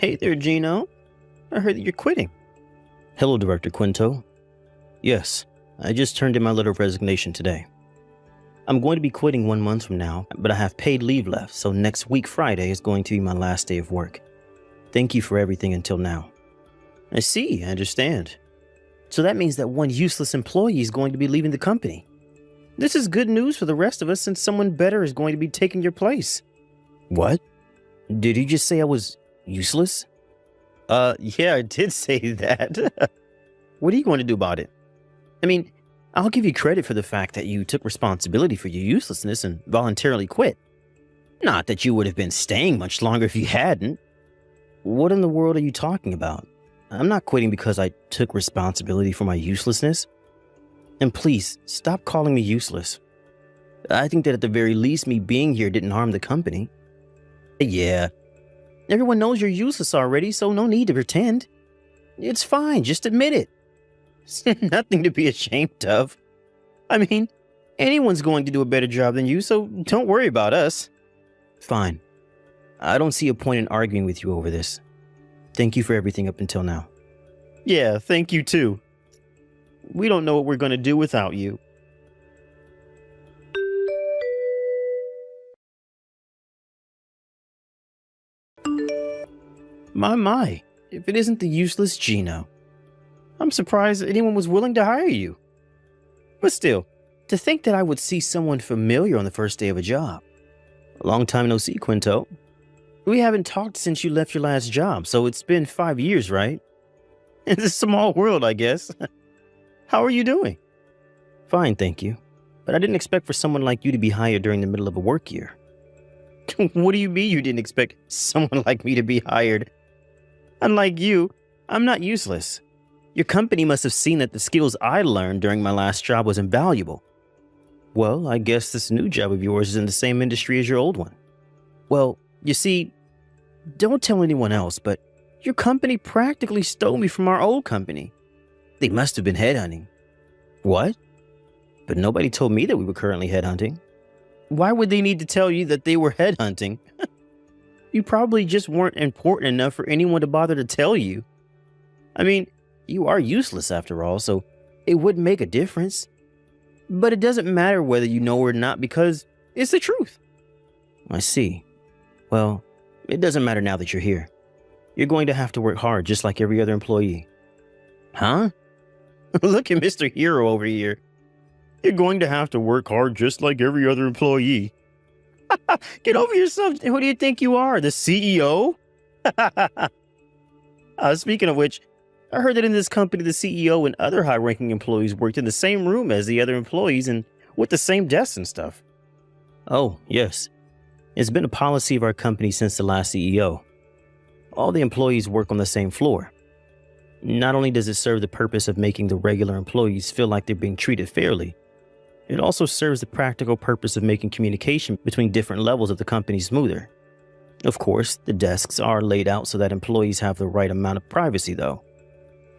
Hey there, Gino. I heard that you're quitting. Hello, Director Quinto. Yes, I just turned in my letter of resignation today. I'm going to be quitting 1 month from now, but I have paid leave left, so next week Friday is going to be my last day of work. Thank you for everything until now. I see, I understand. So that means that one useless employee is going to be leaving the company. This is good news for the rest of us since someone better is going to be taking your place. What? Did you just say I was useless? Yeah, I did say that. What are you going to do about it? I mean, I'll give you credit for the fact that you took responsibility for your uselessness and voluntarily quit. Not that you would have been staying much longer if you hadn't. What in the world are you talking about? I'm not quitting because I took responsibility for my uselessness. And please, stop calling me useless. I think that at the very least, me being here didn't harm the company. Yeah, everyone knows you're useless already, so no need to pretend. It's fine, just admit it. It's nothing to be ashamed of. I mean, anyone's going to do a better job than you, so don't worry about us. Fine. I don't see a point in arguing with you over this. Thank you for everything up until now. Yeah, thank you too. We don't know what we're going to do without you. My, if it isn't the useless Gino. I'm surprised anyone was willing to hire you. But still, to think that I would see someone familiar on the first day of a job. A long time no see, Quinto. We haven't talked since you left your last job, so it's been 5 years, right? It's a small world, I guess. How are you doing? Fine, thank you. But I didn't expect for someone like you to be hired during the middle of a work year. What do you mean you didn't expect someone like me to be hired? Unlike you, I'm not useless. Your company must have seen that the skills I learned during my last job was invaluable. Well, I guess this new job of yours is in the same industry as your old one. Well, you see, don't tell anyone else, but your company practically stole me from our old company. They must have been headhunting. What? But nobody told me that we were currently headhunting. Why would they need to tell you that they were headhunting? You probably just weren't important enough for anyone to bother to tell you. I mean, you are useless after all, so it wouldn't make a difference. But it doesn't matter whether you know or not because it's the truth. I see. Well, it doesn't matter now that you're here. You're going to have to work hard just like every other employee. Huh? Look at Mr. Hero over here. You're going to have to work hard just like every other employee. Get over yourself. Who do you think you are? The CEO? Speaking of which, I heard that in this company, the CEO and other high-ranking employees worked in the same room as the other employees and with the same desks and stuff. Oh, yes. It's been a policy of our company since the last CEO. All the employees work on the same floor. Not only does it serve the purpose of making the regular employees feel like they're being treated fairly, it also serves the practical purpose of making communication between different levels of the company smoother. Of course, the desks are laid out so that employees have the right amount of privacy, though.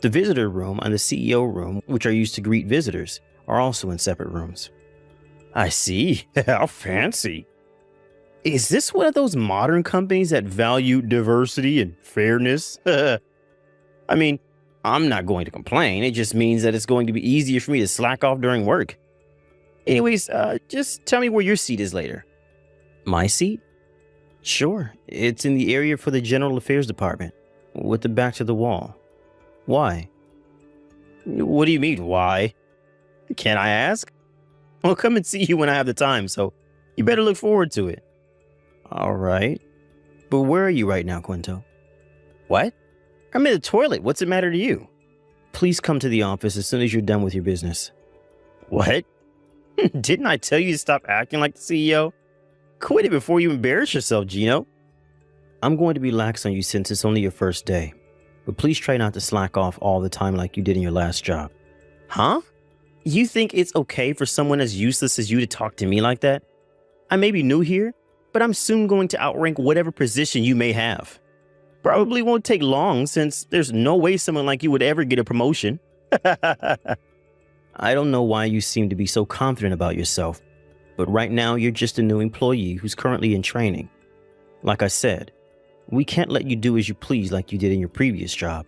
The visitor room and the CEO room, which are used to greet visitors, are also in separate rooms. I see. How fancy. Is this one of those modern companies that value diversity and fairness? I mean, I'm not going to complain. It just means that it's going to be easier for me to slack off during work. Anyways, just tell me where your seat is later. My seat? Sure. It's in the area for the General Affairs Department, with the back to the wall. Why? What do you mean, why? Can I ask? I'll come and see you when I have the time, so you better look forward to it. All right. But where are you right now, Quinto? What? I'm in the toilet. What's the matter to you? Please come to the office as soon as you're done with your business. What? Didn't I tell you to stop acting like the CEO? Quit it before you embarrass yourself, Gino. I'm going to be lax on you since it's only your first day. But please try not to slack off all the time like you did in your last job. Huh? You think it's okay for someone as useless as you to talk to me like that? I may be new here, but I'm soon going to outrank whatever position you may have. Probably won't take long since there's no way someone like you would ever get a promotion. I don't know why you seem to be so confident about yourself, but right now you're just a new employee who's currently in training. Like I said, We can't let you do as you please like you did in your previous job.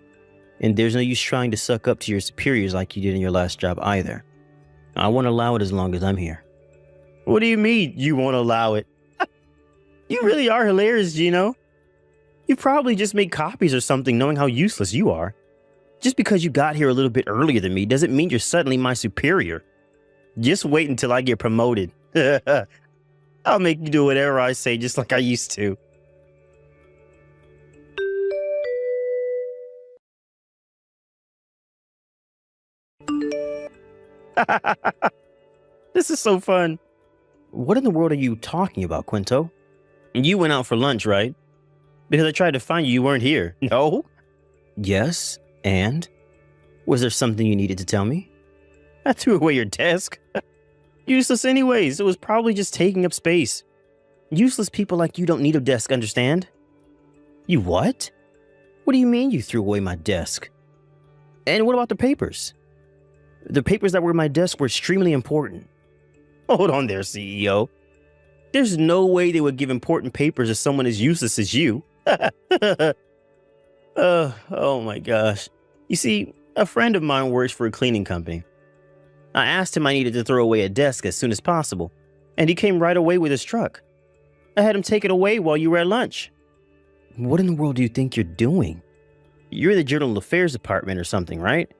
And there's no use trying to suck up to your superiors like you did in your last job either. I won't allow it as long as I'm here. What do you mean you won't allow it? You really are hilarious, Gino. You probably just made copies or something knowing how useless you are. Just because you got here a little bit earlier than me doesn't mean you're suddenly my superior. Just wait until I get promoted. I'll make you do whatever I say just like I used to. This is so fun. What in the world are you talking about, Quinto? You went out for lunch, right? Because I tried to find you, you weren't here. No? Yes, and? Was there something you needed to tell me? I threw away your desk. Useless anyways, it was probably just taking up space. Useless people like you don't need a desk, understand? You what? What do you mean you threw away my desk? And what about the papers? The papers that were in my desk were extremely important. Hold on there, CEO. There's no way they would give important papers to someone as useless as you. Oh my gosh. You see, a friend of mine works for a cleaning company. I asked him I needed to throw away a desk as soon as possible, and he came right away with his truck. I had him take it away while you were at lunch. What in the world do you think you're doing? You're in the General Affairs Department or something, right?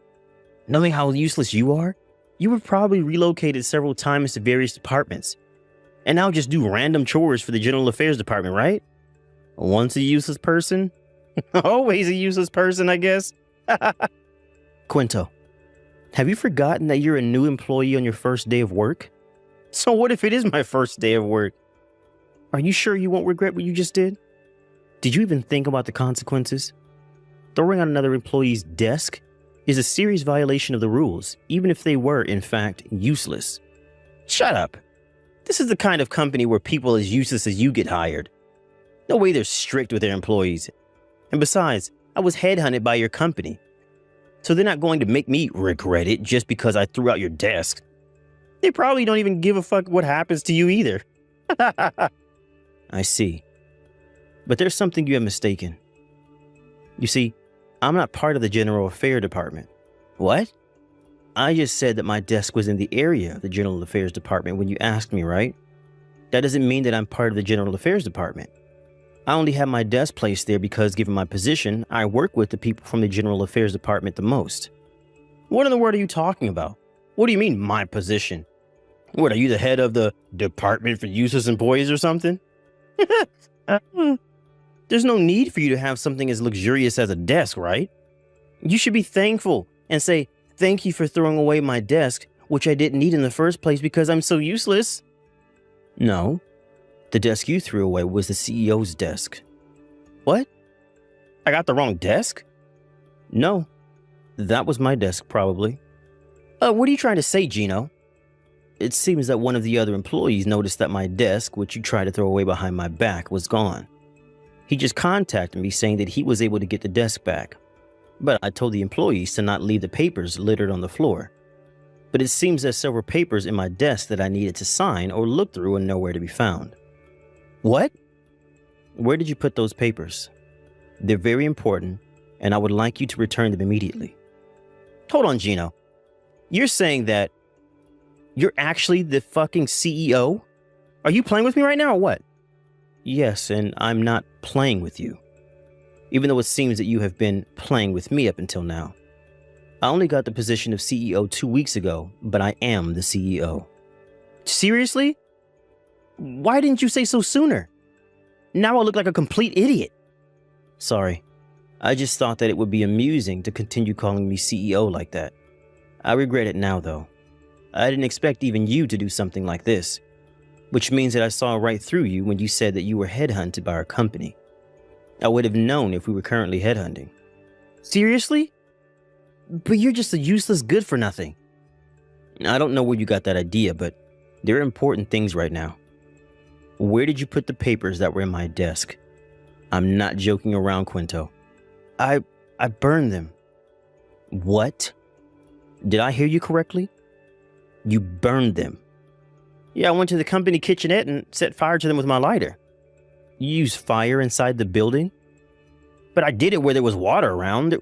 Knowing how useless you are, you were probably relocated several times to various departments, and now just do random chores for the General Affairs Department, right? Once a useless person, always a useless person, I guess. Quinto, have you forgotten that you're a new employee on your first day of work? So what if it is my first day of work? Are you sure you won't regret what you just did? Did you even think about the consequences? Throwing on another employee's desk is a serious violation of the rules, even if they were, in fact, useless. Shut up. This is the kind of company where people as useless as you get hired. No way they're strict with their employees. And besides, I was headhunted by your company. So they're not going to make me regret it just because I threw out your desk. They probably don't even give a fuck what happens to you either. I see. But there's something you have mistaken. You see, I'm not part of the General Affairs Department. What? I just said that my desk was in the area of the General Affairs Department when you asked me, right? That doesn't mean that I'm part of the General Affairs Department. I only have my desk placed there because, given my position, I work with the people from the General Affairs Department the most. What in the world are you talking about? What do you mean, my position? What, are you the head of the Department for Useless Employees or something? There's no need for you to have something as luxurious as a desk, right? You should be thankful and say, thank you for throwing away my desk, which I didn't need in the first place because I'm so useless. No. The desk you threw away was the CEO's desk. What? I got the wrong desk? No. That was my desk, probably. What are you trying to say, Gino? It seems that one of the other employees noticed that my desk, which you tried to throw away behind my back, was gone. He just contacted me saying that he was able to get the desk back. But I told the employees to not leave the papers littered on the floor. But it seems there's several papers in my desk that I needed to sign or look through and nowhere to be found. What? Where did you put those papers? They're very important, and I would like you to return them immediately. Hold on, Gino. You're saying that you're actually the fucking CEO? Are you playing with me right now or what? Yes, and I'm not playing with you. Even though it seems that you have been playing with me up until now. I only got the position of CEO 2 weeks ago, but I am the CEO. Seriously? Why didn't you say so sooner? Now I look like a complete idiot. Sorry. I just thought that it would be amusing to continue calling me CEO like that. I regret it now, though. I didn't expect even you to do something like this. Which means that I saw right through you when you said that you were headhunted by our company. I would have known if we were currently headhunting. Seriously? But you're just a useless good-for-nothing. I don't know where you got that idea, but there are important things right now. Where did you put the papers that were in my desk? I'm not joking around, Quinto. I burned them. What? Did I hear you correctly? You burned them. Yeah, I went to the company kitchenette and set fire to them with my lighter. You used fire inside the building? But I did it where there was water around.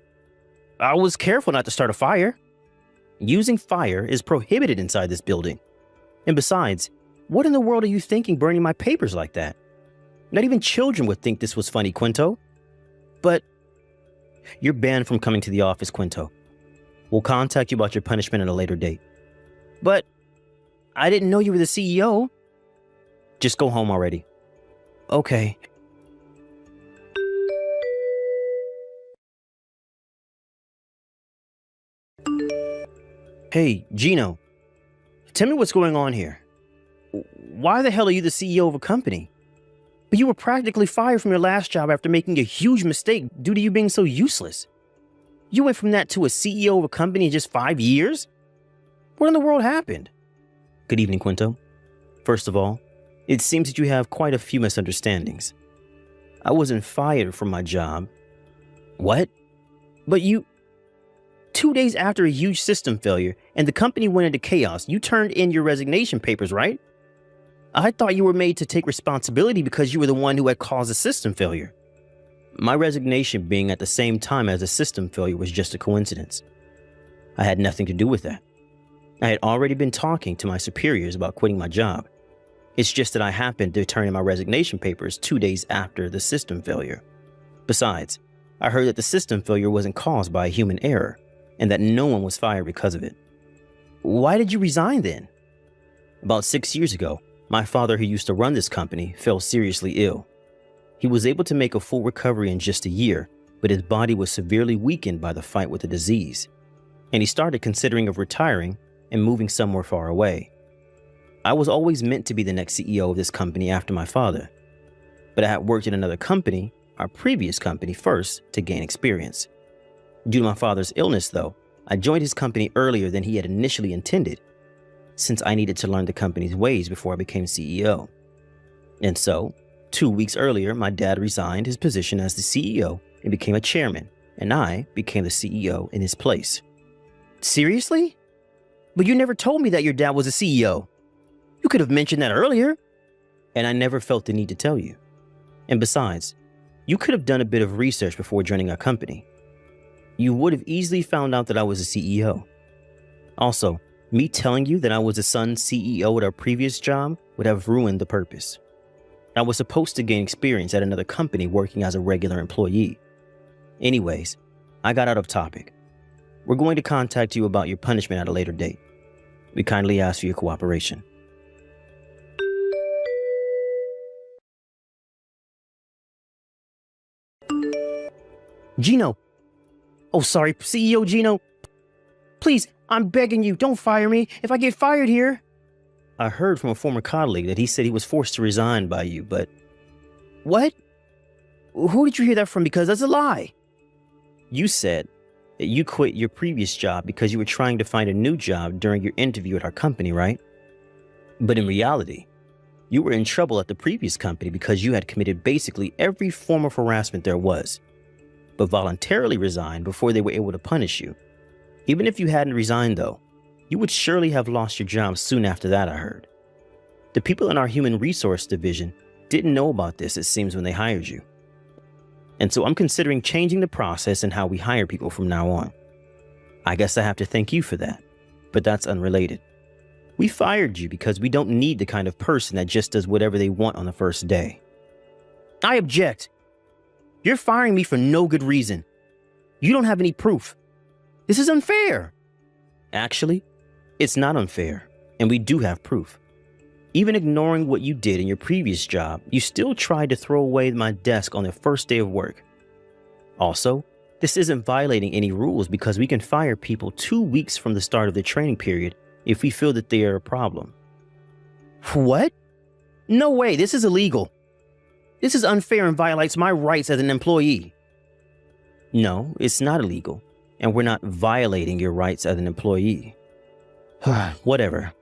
I was careful not to start a fire. Using fire is prohibited inside this building. And besides, what in the world are you thinking burning my papers like that? Not even children would think this was funny, Quinto. But you're banned from coming to the office, Quinto. We'll contact you about your punishment at a later date. But I didn't know you were the CEO. Just go home already. Okay. Hey, Gino. Tell me what's going on here. Why the hell are you the CEO of a company? But you were practically fired from your last job after making a huge mistake due to you being so useless. You went from that to a CEO of a company in just 5 years? What in the world happened? Good evening, Quinto. First of all, it seems that you have quite a few misunderstandings. I wasn't fired from my job. What? But you... 2 days after a huge system failure and the company went into chaos, you turned in your resignation papers, right? I thought you were made to take responsibility because you were the one who had caused the system failure. My resignation being at the same time as the system failure was just a coincidence. I had nothing to do with that. I had already been talking to my superiors about quitting my job. It's just that I happened to turn in my resignation papers 2 days after the system failure. Besides, I heard that the system failure wasn't caused by a human error and that no one was fired because of it. Why did you resign then? About 6 years ago, my father, who used to run this company, fell seriously ill. He was able to make a full recovery in just a year, but his body was severely weakened by the fight with the disease, and he started considering of retiring and moving somewhere far away. I was always meant to be the next CEO of this company after my father, but I had worked in another company, our previous company, first to gain experience. Due to my father's illness, though, I joined his company earlier than he had initially intended, since I needed to learn the company's ways before I became CEO. And so, 2 weeks earlier, my dad resigned his position as the CEO and became a chairman, and I became the CEO in his place. Seriously? But you never told me that your dad was a CEO. You could have mentioned that earlier. And I never felt the need to tell you. And besides, you could have done a bit of research before joining our company. You would have easily found out that I was a CEO. Also, me telling you that I was the son's CEO at our previous job would have ruined the purpose. I was supposed to gain experience at another company working as a regular employee. Anyways, I got out of topic. We're going to contact you about your punishment at a later date. We kindly ask for your cooperation. Gino. Oh, sorry, CEO Gino. Please, I'm begging you, don't fire me if I get fired here. I heard from a former colleague that he said he was forced to resign by you, but... What? Who did you hear that from? Because that's a lie. You said that you quit your previous job because you were trying to find a new job during your interview at our company, right? But in reality, you were in trouble at the previous company because you had committed basically every form of harassment there was, but voluntarily resigned before they were able to punish you. Even if you hadn't resigned, though, you would surely have lost your job soon after that, I heard. The people in our human resource division didn't know about this, it seems, when they hired you. And so I'm considering changing the process and how we hire people from now on. I guess I have to thank you for that, but that's unrelated. We fired you because we don't need the kind of person that just does whatever they want on the first day. I object. You're firing me for no good reason. You don't have any proof. This is unfair. Actually, it's not unfair, and we do have proof. Even ignoring what you did in your previous job, you still tried to throw away my desk on the first day of work. Also, this isn't violating any rules because we can fire people 2 weeks from the start of the training period if we feel that they are a problem. What? No way, this is illegal. This is unfair and violates my rights as an employee. No, it's not illegal, and we're not violating your rights as an employee. Whatever.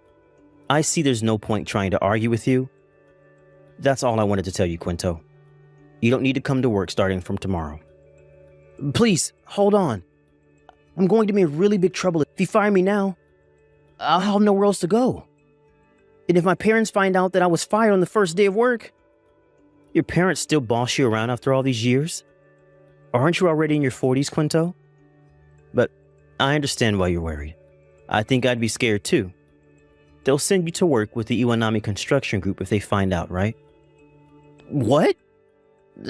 I see there's no point trying to argue with you. That's all I wanted to tell you, Quinto. You don't need to come to work starting from tomorrow. Please, hold on. I'm going to be in really big trouble if you fire me now. I'll have nowhere else to go. And if my parents find out that I was fired on the first day of work, your parents still boss you around after all these years? Aren't you already in your 40s, Quinto? But I understand why you're worried. I think I'd be scared too. They'll send you to work with the Iwanami construction group if they find out, right? What?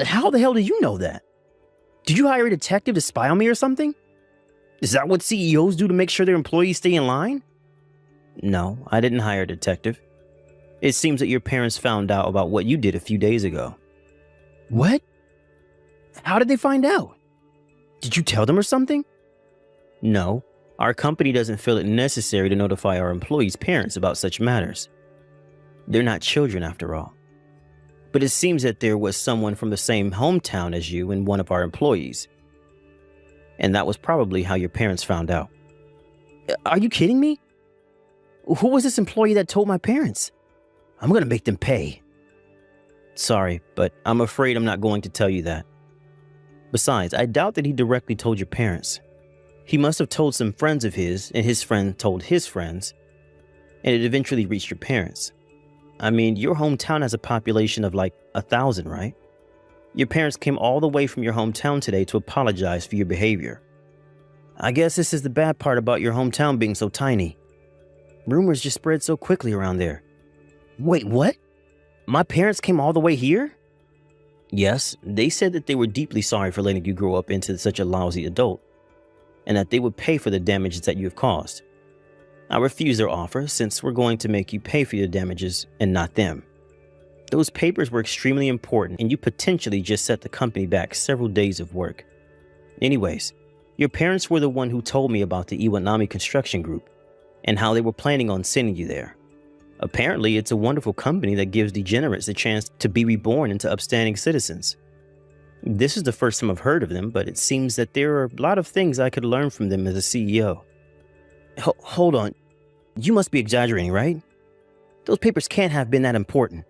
How the hell do you know that? Did you hire a detective to spy on me or something? Is that what CEOs do to make sure their employees stay in line? No, I didn't hire a detective. It seems that your parents found out about what you did a few days ago. What? How did they find out? Did you tell them or something? No, our company doesn't feel it necessary to notify our employees' parents about such matters. They're not children after all. But it seems that there was someone from the same hometown as you and one of our employees. And that was probably how your parents found out. Are you kidding me? Who was this employee that told my parents? I'm gonna make them pay. Sorry, but I'm afraid I'm not going to tell you that. Besides, I doubt that he directly told your parents. He must have told some friends of his, and his friend told his friends, and it eventually reached your parents. I mean, your hometown has a population of like 1,000, right? Your parents came all the way from your hometown today to apologize for your behavior. I guess this is the bad part about your hometown being so tiny. Rumors just spread so quickly around there. Wait, what? My parents came all the way here? Yes, they said that they were deeply sorry for letting you grow up into such a lousy adult, and that they would pay for the damages that you have caused. I refuse their offer since we're going to make you pay for your damages and not them. Those papers were extremely important and you potentially just set the company back several days of work. Anyways, your parents were the one who told me about the Iwanami construction group and how they were planning on sending you there. Apparently, it's a wonderful company that gives degenerates a chance to be reborn into upstanding citizens. This is the first time I've heard of them, but it seems that there are a lot of things I could learn from them as a CEO. Hold on. You must be exaggerating, right? Those papers can't have been that important.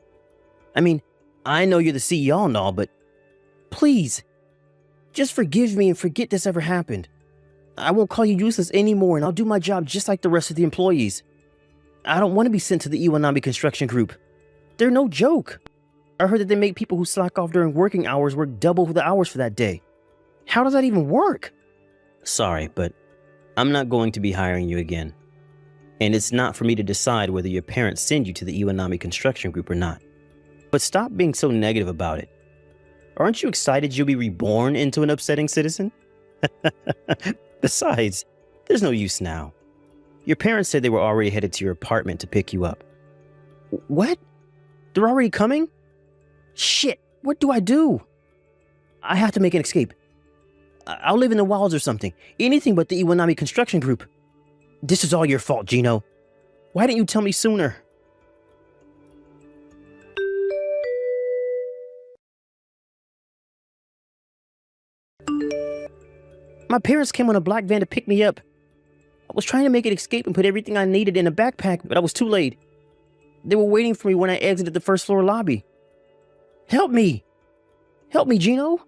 I mean, I know you're the CEO and all, but please, just forgive me and forget this ever happened. I won't call you useless anymore, and I'll do my job just like the rest of the employees. I don't want to be sent to the Iwanami construction group. They're no joke. I heard that they make people who slack off during working hours work double the hours for that day. How does that even work? Sorry, but I'm not going to be hiring you again. And it's not for me to decide whether your parents send you to the Iwanami construction group or not. But stop being so negative about it. Aren't you excited you'll be reborn into an upsetting citizen? Besides, there's no use now. Your parents said they were already headed to your apartment to pick you up. What? They're already coming? Shit, what do I do? I have to make an escape. I'll live in the wilds or something. Anything but the Iwanami construction group. This is all your fault, Gino. Why didn't you tell me sooner? My parents came on a black van to pick me up. I was trying to make an escape and put everything I needed in a backpack, but I was too late. They were waiting for me when I exited the first floor lobby. Help me! Help me, Gino!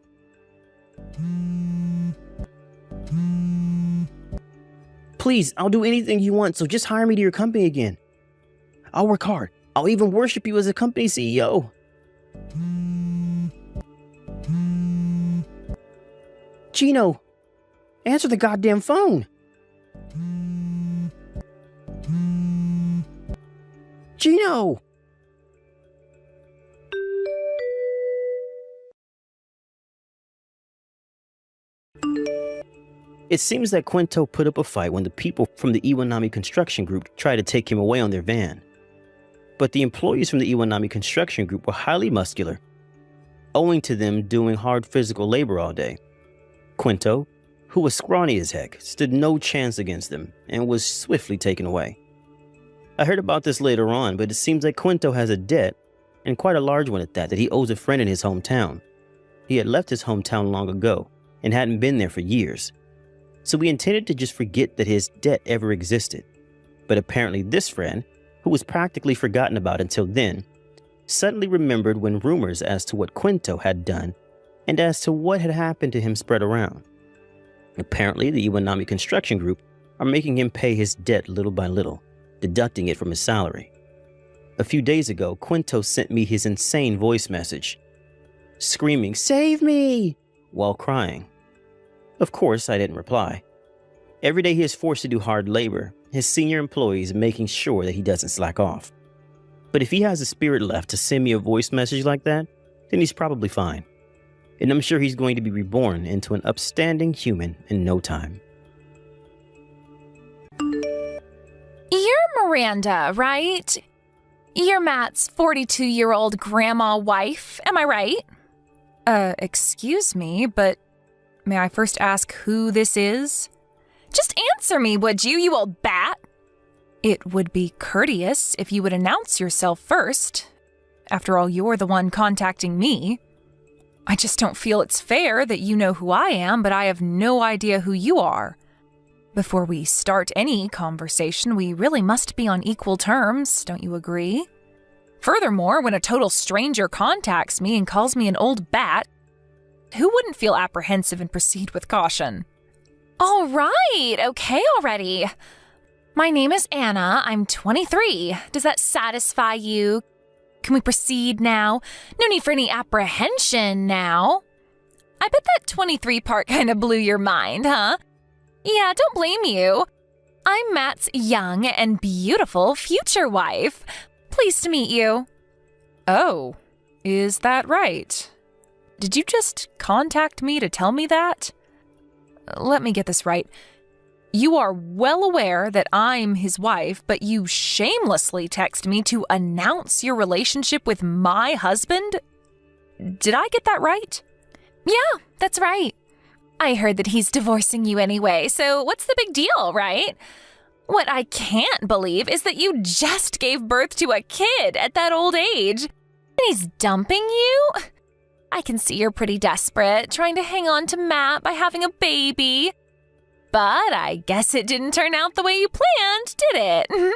Please, I'll do anything you want, so just hire me to your company again. I'll work hard. I'll even worship you as a company CEO. Gino, answer the goddamn phone. Gino! It seems that Quinto put up a fight when the people from the Iwanami construction group tried to take him away on their van. But the employees from the Iwanami construction group were highly muscular, owing to them doing hard physical labor all day. Quinto, who was scrawny as heck, stood no chance against them and was swiftly taken away. I heard about this later on, but it seems like Quinto has a debt, and quite a large one at that he owes a friend in his hometown. He had left his hometown long ago and hadn't been there for years. So we intended to just forget that his debt ever existed. But apparently this friend, who was practically forgotten about until then, suddenly remembered when rumors as to what Quinto had done and as to what had happened to him spread around. Apparently the Iwanami construction group are making him pay his debt little by little, deducting it from his salary. A few days ago, Quinto sent me his insane voice message, screaming, "Save me!" while crying. Of course, I didn't reply. Every day he is forced to do hard labor, his senior employees making sure that he doesn't slack off. But if he has the spirit left to send me a voice message like that, then he's probably fine. And I'm sure he's going to be reborn into an upstanding human in no time. You're Miranda, right? You're Matt's 42-year-old grandma wife, am I right? Excuse me, but may I first ask who this is? Just answer me, would you, you old bat? It would be courteous if you would announce yourself first. After all, you're the one contacting me. I just don't feel it's fair that you know who I am, but I have no idea who you are. Before we start any conversation, we really must be on equal terms, don't you agree? Furthermore, when a total stranger contacts me and calls me an old bat, who wouldn't feel apprehensive and proceed with caution? All right, okay already. My name is Anna. I'm 23. Does that satisfy you? Can we proceed now? No need for any apprehension now. I bet that 23 part kind of blew your mind, huh? Yeah, don't blame you. I'm Matt's young and beautiful future wife. Pleased to meet you. Oh, is that right? Did you just contact me to tell me that? Let me get this right. You are well aware that I'm his wife, but you shamelessly text me to announce your relationship with my husband? Did I get that right? Yeah, that's right. I heard that he's divorcing you anyway, so what's the big deal, right? What I can't believe is that you just gave birth to a kid at that old age, and he's dumping you? I can see you're pretty desperate, trying to hang on to Matt by having a baby. But I guess it didn't turn out the way you planned, did it?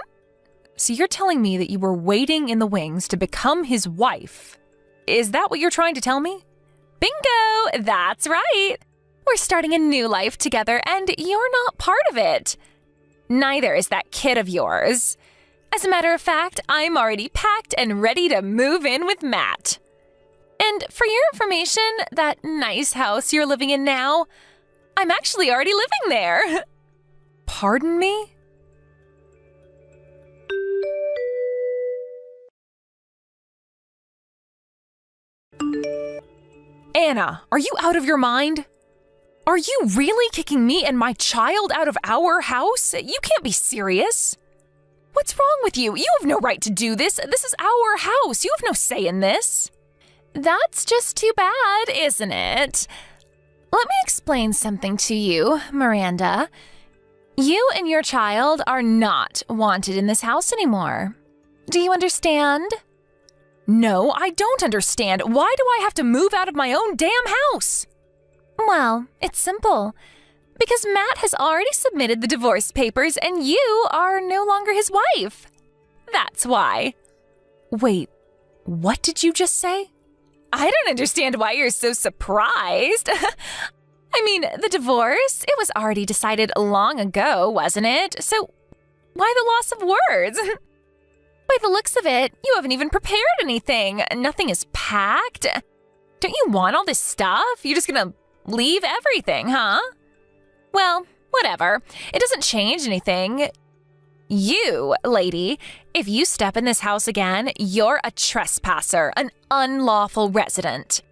So you're telling me that you were waiting in the wings to become his wife. Is that what you're trying to tell me? Bingo! That's right! We're starting a new life together, and you're not part of it. Neither is that kid of yours. As a matter of fact, I'm already packed and ready to move in with Matt. And for your information, that nice house you're living in now, I'm actually already living there. Pardon me? Anna, are you out of your mind? Are you really kicking me and my child out of our house? You can't be serious. What's wrong with you? You have no right to do this. This is our house. You have no say in this. That's just too bad, isn't it? Let me explain something to you, Miranda. You and your child are not wanted in this house anymore. Do you understand? No, I don't understand. Why do I have to move out of my own damn house? Well, it's simple. Because Matt has already submitted the divorce papers and you are no longer his wife. That's why. Wait, what did you just say? I don't understand why you're so surprised. I mean, the divorce, it was already decided long ago, wasn't it? So why the loss of words? By the looks of it, you haven't even prepared anything. Nothing is packed. Don't you want all this stuff? You're just gonna leave everything, huh? Well, whatever. It doesn't change anything. You, lady, if you step in this house again, you're a trespasser, an unlawful resident.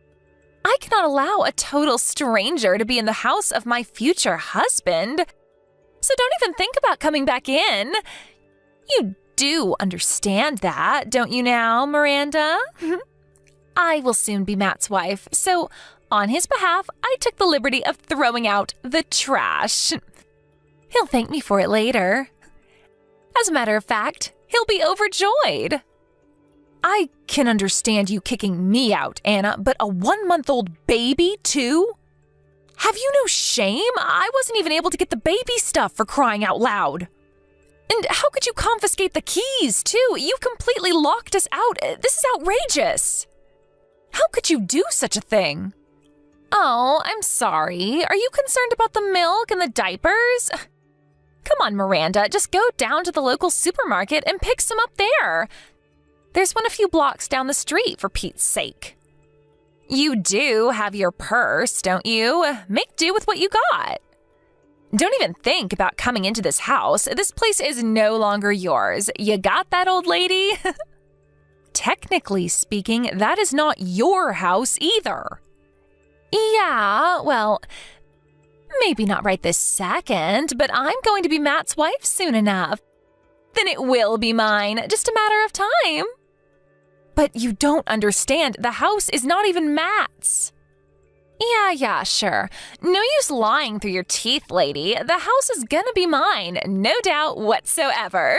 I cannot allow a total stranger to be in the house of my future husband. So don't even think about coming back in. You do understand that, don't you now, Miranda? I will soon be Matt's wife, so on his behalf, I took the liberty of throwing out the trash. He'll thank me for it later. As a matter of fact, he'll be overjoyed. I can understand you kicking me out, Anna, but a 1-month-old baby, too? Have you no shame? I wasn't even able to get the baby stuff, for crying out loud. And how could you confiscate the keys, too? You've completely locked us out. This is outrageous. How could you do such a thing? Oh, I'm sorry. Are you concerned about the milk and the diapers? Come on, Miranda, just go down to the local supermarket and pick some up there. There's one a few blocks down the street, for Pete's sake. You do have your purse, don't you? Make do with what you got. Don't even think about coming into this house. This place is no longer yours. You got that, old lady? Technically speaking, that is not your house either. Yeah, well, maybe not right this second, but I'm going to be Matt's wife soon enough. Then it will be mine, just a matter of time. But you don't understand, the house is not even Matt's. Yeah, sure. No use lying through your teeth, lady. The house is gonna be mine, no doubt whatsoever.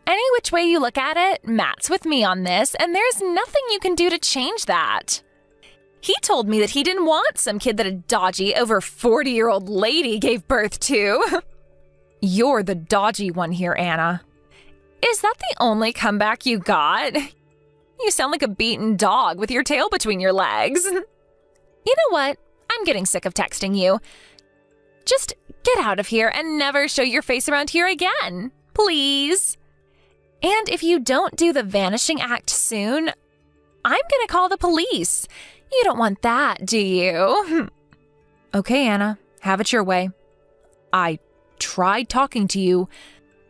Any which way you look at it, Matt's with me on this, and there's nothing you can do to change that. He told me that he didn't want some kid that a dodgy, over 40-year-old lady gave birth to. You're the dodgy one here, Anna. Is that the only comeback you got? You sound like a beaten dog with your tail between your legs. You know what? I'm getting sick of texting you. Just get out of here and never show your face around here again, please. And if you don't do the vanishing act soon, I'm gonna call the police. You don't want that, do you? Okay, Anna, have it your way. I tried talking to you.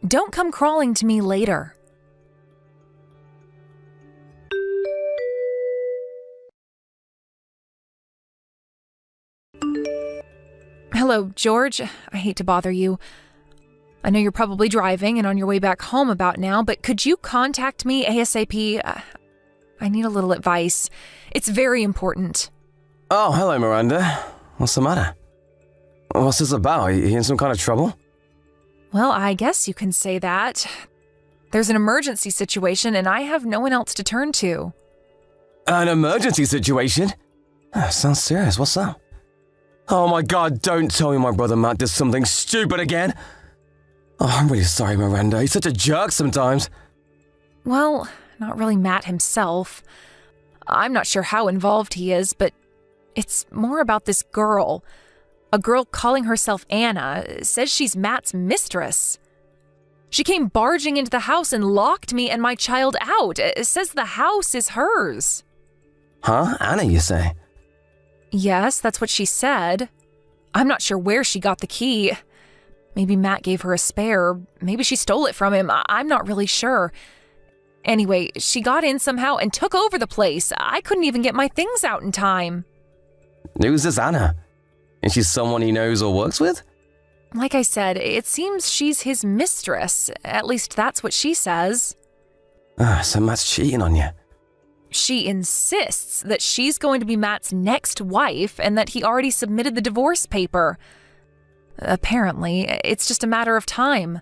Don't come crawling to me later. Hello, George. I hate to bother you. I know you're probably driving and on your way back home about now, but could you contact me ASAP? I need a little advice. It's very important. Oh, hello, Miranda. What's the matter? What's this about? Are you in some kind of trouble? Well, I guess you can say that. There's an emergency situation and I have no one else to turn to. An emergency situation? Sounds serious. What's up? Oh my God, don't tell me my brother Matt did something stupid again. Oh, I'm really sorry, Miranda. He's such a jerk sometimes. Well, not really Matt himself. I'm not sure how involved he is, but it's more about this girl. A girl calling herself Anna says she's Matt's mistress. She came barging into the house and locked me and my child out. It says the house is hers. Huh? Anna, you say? Yes, that's what she said. I'm not sure where she got the key. Maybe Matt gave her a spare. Maybe she stole it from him. I'm not really sure. Anyway, she got in somehow and took over the place. I couldn't even get my things out in time. Who's this Anna? Is she someone he knows or works with? Like I said, it seems she's his mistress. At least that's what she says. So Matt's cheating on you. She insists that she's going to be Matt's next wife and that he already submitted the divorce paper. Apparently, it's just a matter of time.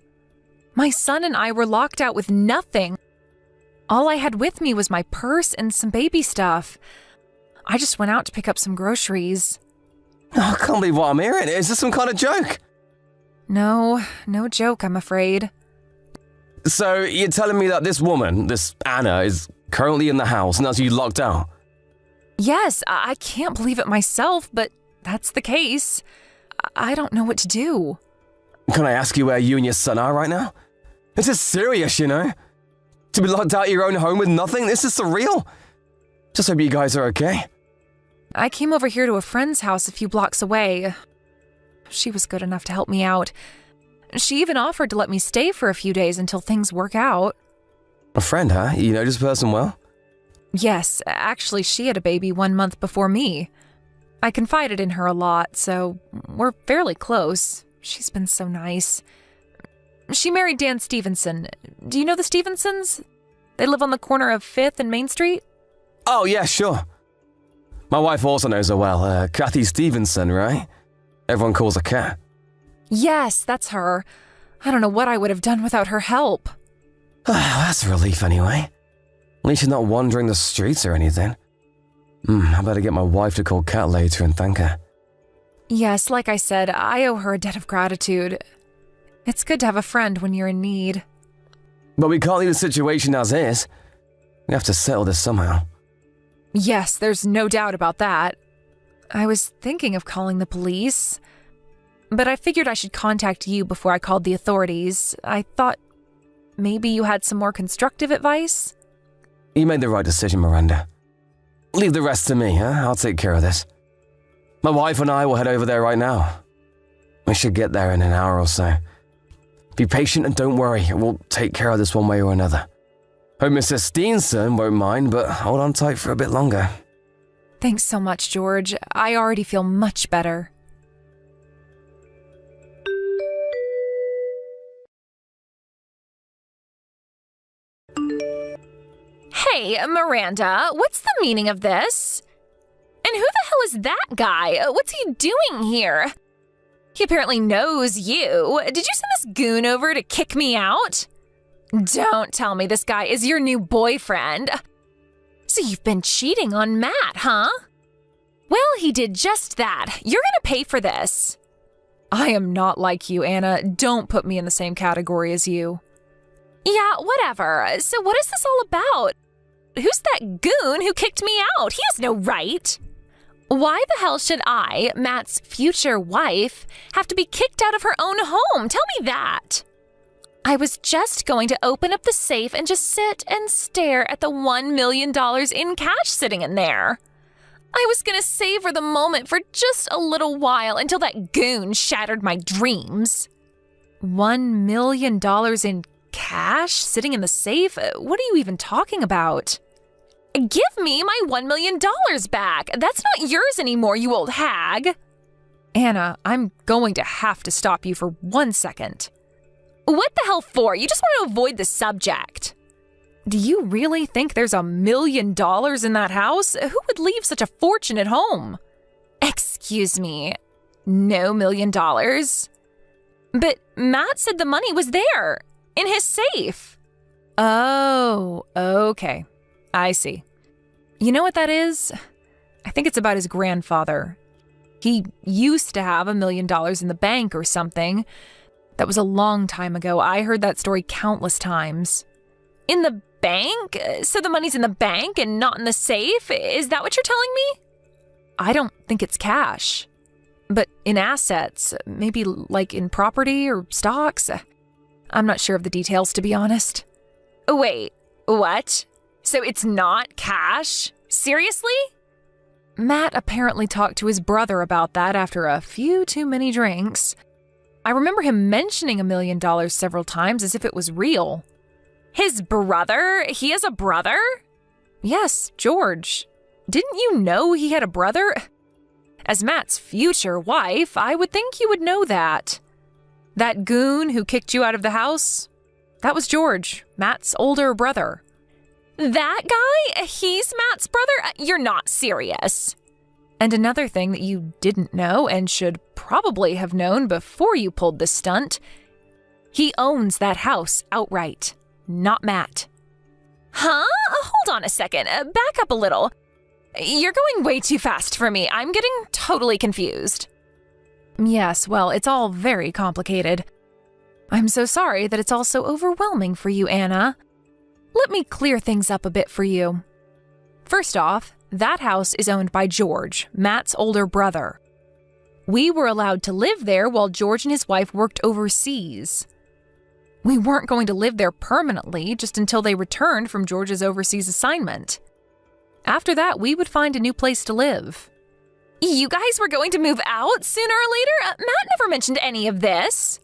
My son and I were locked out with nothing. All I had with me was my purse and some baby stuff. I just went out to pick up some groceries. Oh, I can't believe what I'm hearing. Is this some kind of joke? No joke, I'm afraid. So you're telling me that this woman, this Anna, is currently in the house and has you locked out? Yes, I can't believe it myself, but that's the case. I don't know what to do. Can I ask you where you and your son are right now? This is serious, you know? To be locked out of your own home with nothing, this is surreal. Just hope you guys are okay. I came over here to a friend's house a few blocks away. She was good enough to help me out. She even offered to let me stay for a few days until things work out. A friend, huh? You know this person well? Yes, actually she had a baby 1 month before me. I confided in her a lot, so we're fairly close. She's been so nice. She married Dan Stevenson. Do you know the Stevensons? They live on the corner of 5th and Main Street? Oh, yeah, sure. My wife also knows her well. Kathy Stevenson, right? Everyone calls her Kat. Yes, that's her. I don't know what I would have done without her help. That's a relief anyway. At least she's not wandering the streets or anything. I better get my wife to call Kat later and thank her. Yes, like I said, I owe her a debt of gratitude. It's good to have a friend when you're in need. But we can't leave the situation as is. We have to settle this somehow. Yes, there's no doubt about that. I was thinking of calling the police, but I figured I should contact you before I called the authorities. I thought maybe you had some more constructive advice? You made the right decision, Miranda. leave the rest to me, huh? I'll take care of this. My wife and I will head over there right now. We should get there in an hour or so. Be patient and don't worry, we'll take care of this one way or another. Hope Mrs. Steenson won't mind, but hold on tight for a bit longer. Thanks so much, George. I already feel much better. Hey, Miranda, what's the meaning of this? And who the hell is that guy? What's he doing here? He apparently knows you. Did you send this goon over to kick me out? Don't tell me this guy is your new boyfriend. So you've been cheating on Matt, huh? Well, he did just that. You're gonna pay for this. I am not like you, Anna. Don't put me in the same category as you. Yeah, whatever. So what is this all about? Who's that goon who kicked me out? He has no right. Why the hell should I, Matt's future wife, have to be kicked out of her own home? Tell me that. I was just going to open up the safe and just sit and stare at the $1 million in cash sitting in there. I was going to savor the moment for just a little while until that goon shattered my dreams. $1 million in cash sitting in the safe? What are you even talking about? Give me my $1 million back. That's not yours anymore, you old hag. Anna, I'm going to have to stop you for 1 second. What the hell for? You just want to avoid the subject. Do you really think there's $1 million in that house? Who would leave such a fortune at home? Excuse me, no $1 million? But Matt said the money was there, in his safe. Oh, okay. I see. You know what that is? I think it's about his grandfather. He used to have $1 million in the bank or something. That was a long time ago. I heard that story countless times. In the bank? So the money's in the bank and not in the safe? Is that what you're telling me? I don't think it's cash. But in assets, maybe like in property or stocks. I'm not sure of the details, to be honest. Wait, what? So it's not cash? Seriously? Matt apparently talked to his brother about that after a few too many drinks. I remember him mentioning $1 million several times as if it was real. His brother? He has a brother? Yes, George. Didn't you know he had a brother? As Matt's future wife, I would think you would know that. That goon who kicked you out of the house? That was George, Matt's older brother. That guy? He's Matt's brother? You're not serious. And another thing that you didn't know and should probably have known before you pulled this stunt, he owns that house outright, not Matt. Huh? Hold on a second. Back up a little. You're going way too fast for me. I'm getting totally confused. Yes, well, it's all very complicated. I'm so sorry that it's all so overwhelming for you, Anna. Let me clear things up a bit for you. First off, that house is owned by George, Matt's older brother. We were allowed to live there while George and his wife worked overseas. We weren't going to live there permanently just until they returned from George's overseas assignment. After that, we would find a new place to live. You guys were going to move out sooner or later? Matt never mentioned any of this.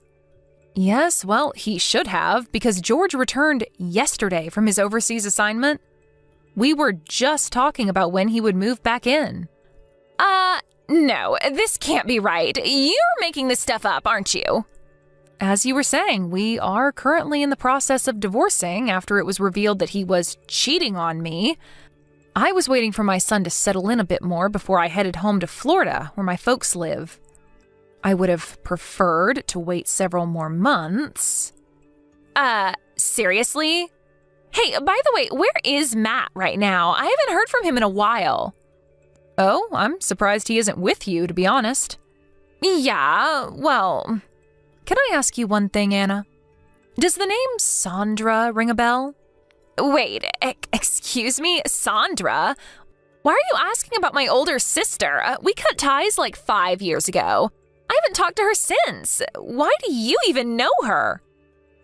Yes, well, he should have, because George returned yesterday from his overseas assignment. We were just talking about when he would move back in. No, this can't be right. You're making this stuff up, aren't you? As you were saying, we are currently in the process of divorcing after it was revealed that he was cheating on me. I was waiting for my son to settle in a bit more before I headed home to Florida, where my folks live. I would have preferred to wait several more months. Seriously? Hey, by the way, where is Matt right now? I haven't heard from him in a while. Oh, I'm surprised he isn't with you, to be honest. Yeah, well, can I ask you one thing, Anna? Does the name Sandra ring a bell? Wait, excuse me, Sandra? Why are you asking about my older sister? We cut ties like 5 years ago. I haven't talked to her since. Why do you even know her?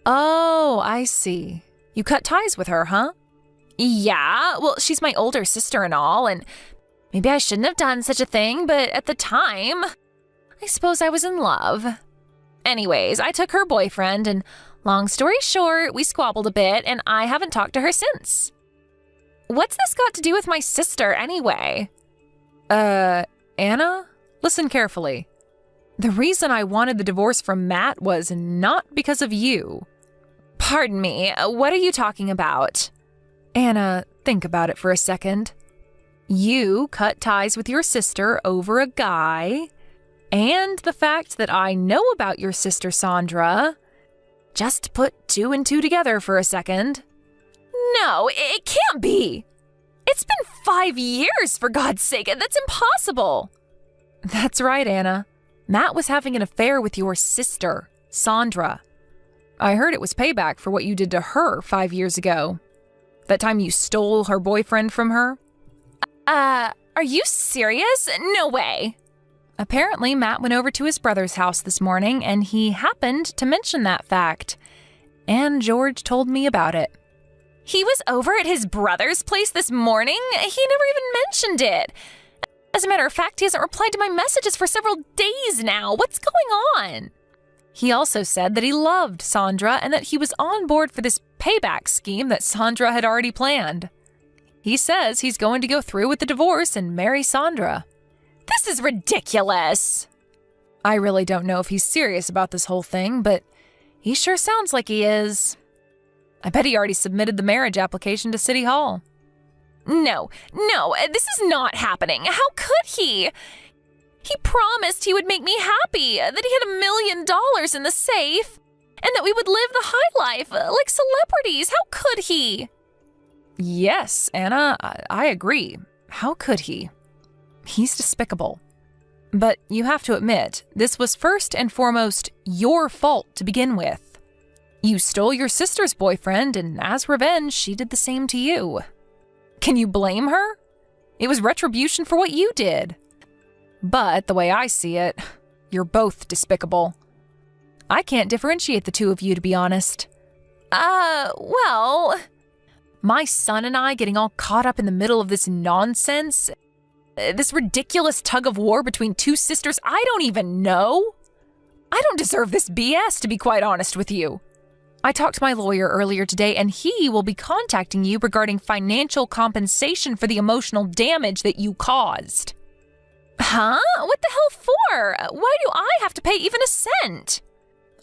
Oh, I see. You cut ties with her, huh? Yeah, well, she's my older sister and all, and maybe I shouldn't have done such a thing, but at the time, I suppose I was in love. Anyways, I took her boyfriend, and long story short, we squabbled a bit, and I haven't talked to her since. What's this got to do with my sister, anyway? Anna? Listen carefully. The reason I wanted the divorce from Matt was not because of you. Pardon me, what are you talking about? Anna, think about it for a second. You cut ties with your sister over a guy, and the fact that I know about your sister Sandra. Just put 2 and 2 together for a second. No, it can't be. It's been 5 years, for God's sake. That's impossible. That's right, Anna. Matt was having an affair with your sister, Sandra. I heard it was payback for what you did to her 5 years ago. That time you stole her boyfriend from her? Are you serious? No way. Apparently, Matt went over to his brother's house this morning, and he happened to mention that fact. And George told me about it. He was over at his brother's place this morning? He never even mentioned it. As a matter of fact, he hasn't replied to my messages for several days now. What's going on? He also said that he loved Sandra and that he was on board for this payback scheme that Sandra had already planned. He says he's going to go through with the divorce and marry Sandra. This is ridiculous. I really don't know if he's serious about this whole thing, but he sure sounds like he is. I bet he already submitted the marriage application to City Hall. No, this is not happening. How could he? He promised he would make me happy, that he had $1 million in the safe, and that we would live the high life like celebrities. How could he? Yes, Anna, I agree. How could he? He's despicable. But you have to admit, this was first and foremost your fault to begin with. You stole your sister's boyfriend, and as revenge, she did the same to you. Can you blame her? It was retribution for what you did. But the way I see it, you're both despicable. I can't differentiate the two of you, to be honest. Well... My son and I getting all caught up in the middle of this nonsense? This ridiculous tug of war between two sisters I don't even know? I don't deserve this BS, to be quite honest with you. I talked to my lawyer earlier today, and he will be contacting you regarding financial compensation for the emotional damage that you caused. Huh? What the hell for? Why do I have to pay even a cent?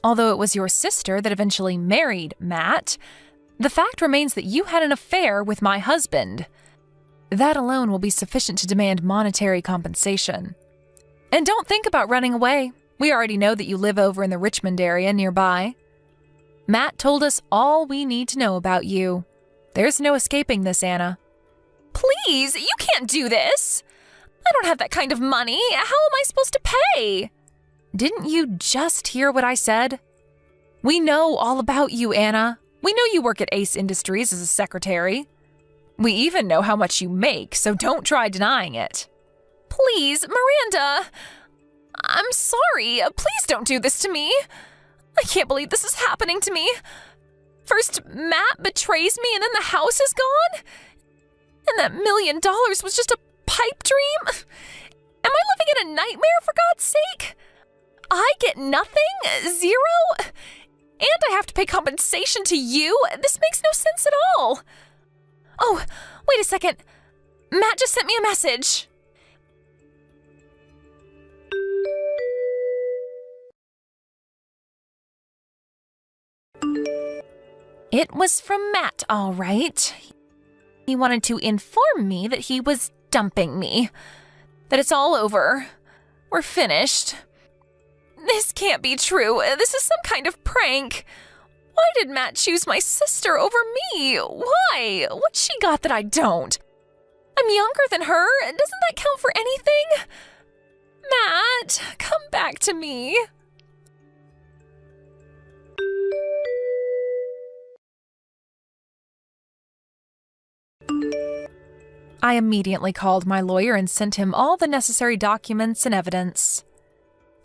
Although it was your sister that eventually married Matt, the fact remains that you had an affair with my husband. That alone will be sufficient to demand monetary compensation. And don't think about running away. We already know that you live over in the Richmond area nearby. Matt told us all we need to know about you. There's no escaping this, Anna. Please, you can't do this. I don't have that kind of money. How am I supposed to pay? Didn't you just hear what I said? We know all about you, Anna. We know you work at Ace Industries as a secretary. We even know how much you make, so don't try denying it. Please, Miranda. I'm sorry. Please don't do this to me. I can't believe this is happening to me. First, Matt betrays me, and then the house is gone? And that $1 million was just a pipe dream? Am I living in a nightmare, for God's sake? I get nothing? Zero? And I have to pay compensation to you? This makes no sense at all. Oh, wait a second. Matt just sent me a message. It was from Matt, all right. He wanted to inform me that he was dumping me. That it's all over. We're finished. This can't be true. This is some kind of prank. Why did Matt choose my sister over me? Why? What's she got that I don't? I'm younger than her. Doesn't that count for anything? Matt, come back to me. I immediately called my lawyer and sent him all the necessary documents and evidence.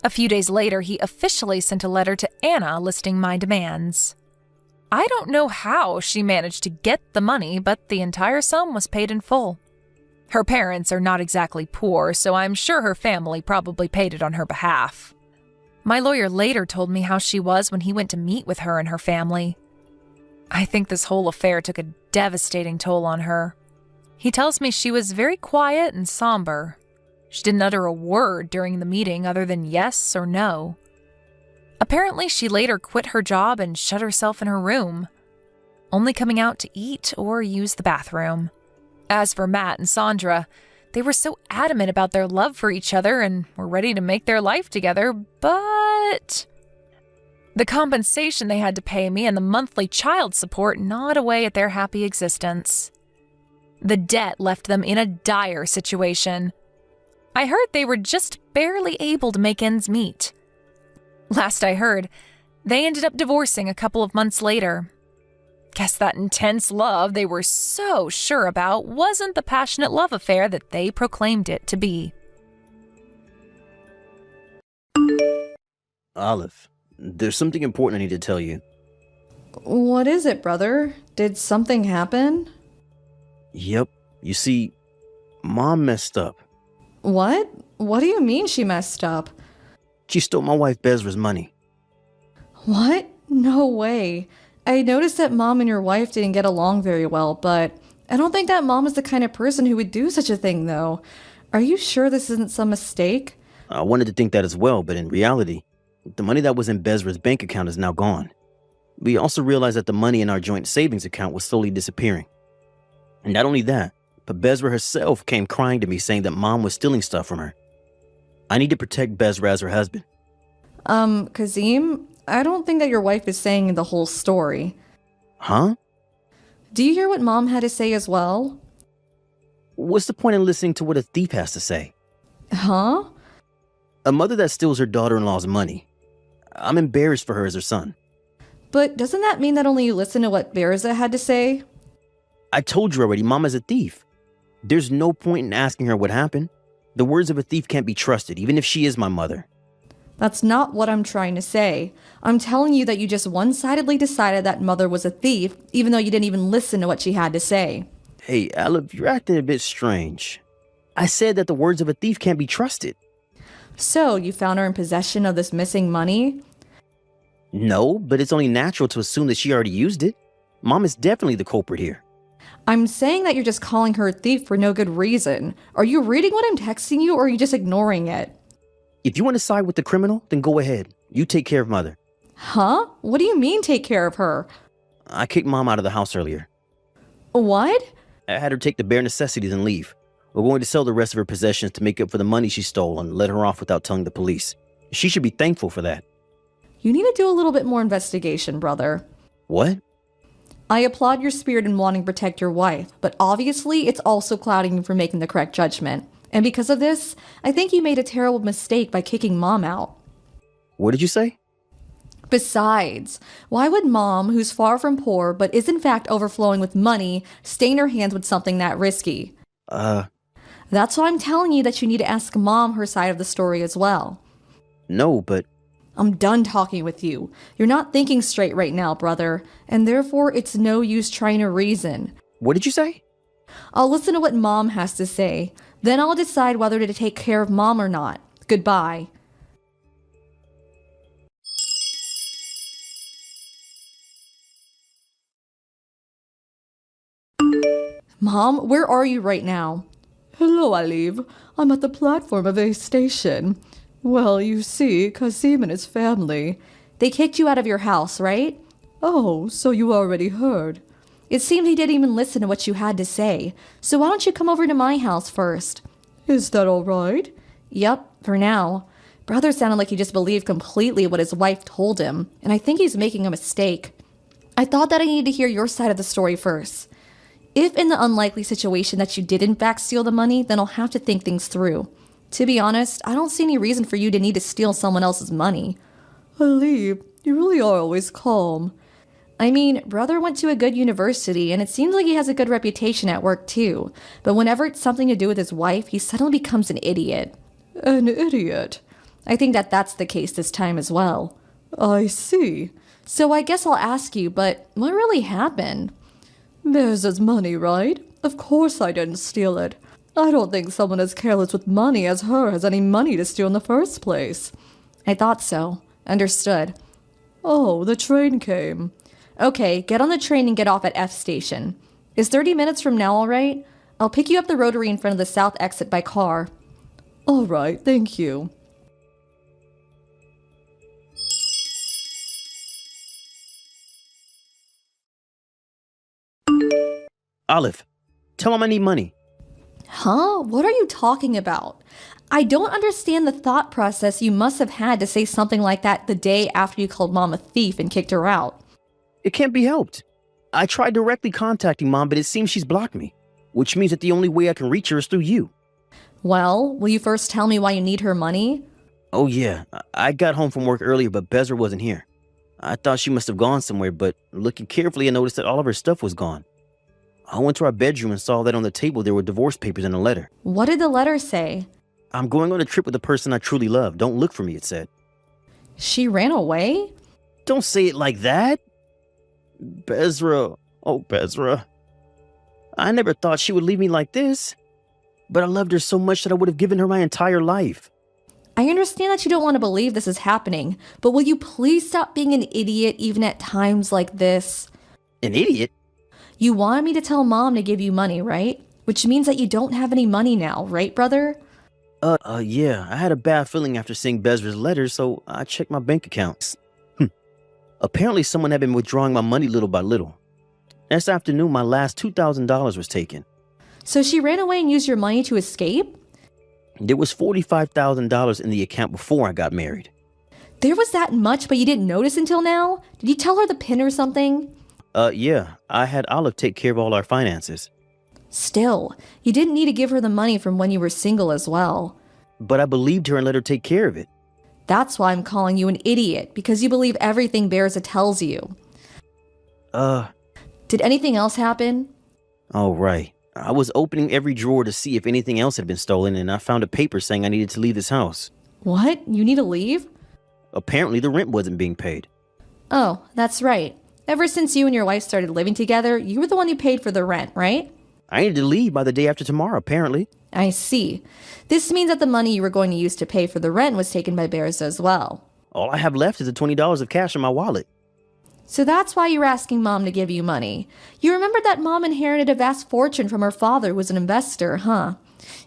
A few days later, he officially sent a letter to Anna listing my demands. I don't know how she managed to get the money, but the entire sum was paid in full. Her parents are not exactly poor, so I'm sure her family probably paid it on her behalf. My lawyer later told me how she was when he went to meet with her and her family. I think this whole affair took a devastating toll on her. He tells me she was very quiet and somber. She didn't utter a word during the meeting other than yes or no. Apparently, she later quit her job and shut herself in her room, only coming out to eat or use the bathroom. As for Matt and Sandra, they were so adamant about their love for each other and were ready to make their life together, but the compensation they had to pay me and the monthly child support gnawed away at their happy existence. The debt left them in a dire situation. I heard they were just barely able to make ends meet. Last I heard, they ended up divorcing a couple of months later. Guess that intense love they were so sure about wasn't the passionate love affair that they proclaimed it to be. Olive, there's something important I need to tell you. What is it, brother? Did something happen? Yep. You see, Mom messed up. What? What do you mean she messed up? She stole my wife Bezra's money. What? No way. I noticed that Mom and your wife didn't get along very well, but I don't think that Mom is the kind of person who would do such a thing, though. Are you sure this isn't some mistake? I wanted to think that as well, but in reality, the money that was in Bezra's bank account is now gone. We also realized that the money in our joint savings account was slowly disappearing. And not only that, but Bezra herself came crying to me saying that Mom was stealing stuff from her. I need to protect Bezra as her husband. Kazim, I don't think that your wife is saying the whole story. Huh? Do you hear what Mom had to say as well? What's the point in listening to what a thief has to say? Huh? A mother that steals her daughter-in-law's money. I'm embarrassed for her as her son. But doesn't that mean that only you listen to what Berza had to say? I told you already, Mom is a thief. There's no point in asking her what happened. The words of a thief can't be trusted, even if she is my mother. That's not what I'm trying to say. I'm telling you that you just one-sidedly decided that Mother was a thief, even though you didn't even listen to what she had to say. Hey, Olive, you're acting a bit strange. I said that the words of a thief can't be trusted. So, you found her in possession of this missing money? No, but it's only natural to assume that she already used it. Mom is definitely the culprit here. I'm saying that you're just calling her a thief for no good reason. Are you reading what I'm texting you, or are you just ignoring it? If you want to side with the criminal, then go ahead. You take care of Mother. Huh? What do you mean take care of her? I kicked Mom out of the house earlier. What? I had her take the bare necessities and leave. We're going to sell the rest of her possessions to make up for the money she stole and let her off without telling the police. She should be thankful for that. You need to do a little bit more investigation, brother. What? I applaud your spirit in wanting to protect your wife, but obviously it's also clouding you from making the correct judgment. And because of this, I think you made a terrible mistake by kicking Mom out. What did you say? Besides, why would Mom, who's far from poor but is in fact overflowing with money, stain her hands with something that risky? That's why I'm telling you that you need to ask Mom her side of the story as well. No, but... I'm done talking with you. You're not thinking straight right now, brother, and therefore it's no use trying to reason. What did you say? I'll listen to what Mom has to say. Then I'll decide whether to take care of Mom or not. Goodbye. Mom, where are you right now? Hello, Olive. I'm at the platform of a station. Well, you see, Kazim and his family. They kicked you out of your house, right? Oh, so you already heard. It seemed he didn't even listen to what you had to say. So why don't you come over to my house first? Is that all right? Yep, for now. Brother sounded like he just believed completely what his wife told him, and I think he's making a mistake. I thought that I needed to hear your side of the story first. If in the unlikely situation that you did in fact steal the money, then I'll have to think things through. To be honest, I don't see any reason for you to need to steal someone else's money. Alib, you really are always calm. I mean, brother went to a good university, and it seems like he has a good reputation at work too. But whenever it's something to do with his wife, he suddenly becomes an idiot. An idiot? I think that that's the case this time as well. I see. So I guess I'll ask you, but what really happened? There's money, right? Of course I didn't steal it. I don't think someone as careless with money as her has any money to steal in the first place. I thought so. Understood. Oh, the train came. Okay, get on the train and get off at F station. Is 30 minutes from now all right? I'll pick you up the rotary in front of the south exit by car. All right, thank you. Olive, tell him I need money. Huh? What are you talking about? I don't understand the thought process you must have had to say something like that the day after you called Mom a thief and kicked her out. It can't be helped. I tried directly contacting Mom, but it seems she's blocked me, which means that the only way I can reach her is through you. Well, will you first tell me why you need her money? Oh yeah, I got home from work earlier, but Bezra wasn't here. I thought she must have gone somewhere, but looking carefully, I noticed that all of her stuff was gone. I went to our bedroom and saw that on the table there were divorce papers and a letter. What did the letter say? I'm going on a trip with the person I truly love. Don't look for me, it said. She ran away? Don't say it like that. Bezra, oh Bezra. I never thought she would leave me like this. But I loved her so much that I would have given her my entire life. I understand that you don't want to believe this is happening, but will you please stop being an idiot even at times like this? An idiot? You wanted me to tell Mom to give you money, right? Which means that you don't have any money now, right, brother? Yeah, I had a bad feeling after seeing Bezra's letter, so I checked my bank accounts. Apparently someone had been withdrawing my money little by little. This afternoon, my last $2,000 was taken. So she ran away and used your money to escape? There was $45,000 in the account before I got married. There was that much, but you didn't notice until now? Did you tell her the PIN or something? Yeah, I had Olive take care of all our finances. Still, you didn't need to give her the money from when you were single as well. But I believed her and let her take care of it. That's why I'm calling you an idiot, because you believe everything Bearza tells you. Did anything else happen? Oh, right. I was opening every drawer to see if anything else had been stolen, and I found a paper saying I needed to leave this house. What? You need to leave? Apparently the rent wasn't being paid. Oh, that's right. Ever since you and your wife started living together, you were the one who paid for the rent, right? I needed to leave by the day after tomorrow, apparently. I see. This means that the money you were going to use to pay for the rent was taken by Bearza as well. All I have left is the $20 of cash in my wallet. So that's why you're asking Mom to give you money. You remember that Mom inherited a vast fortune from her father who was an investor, huh?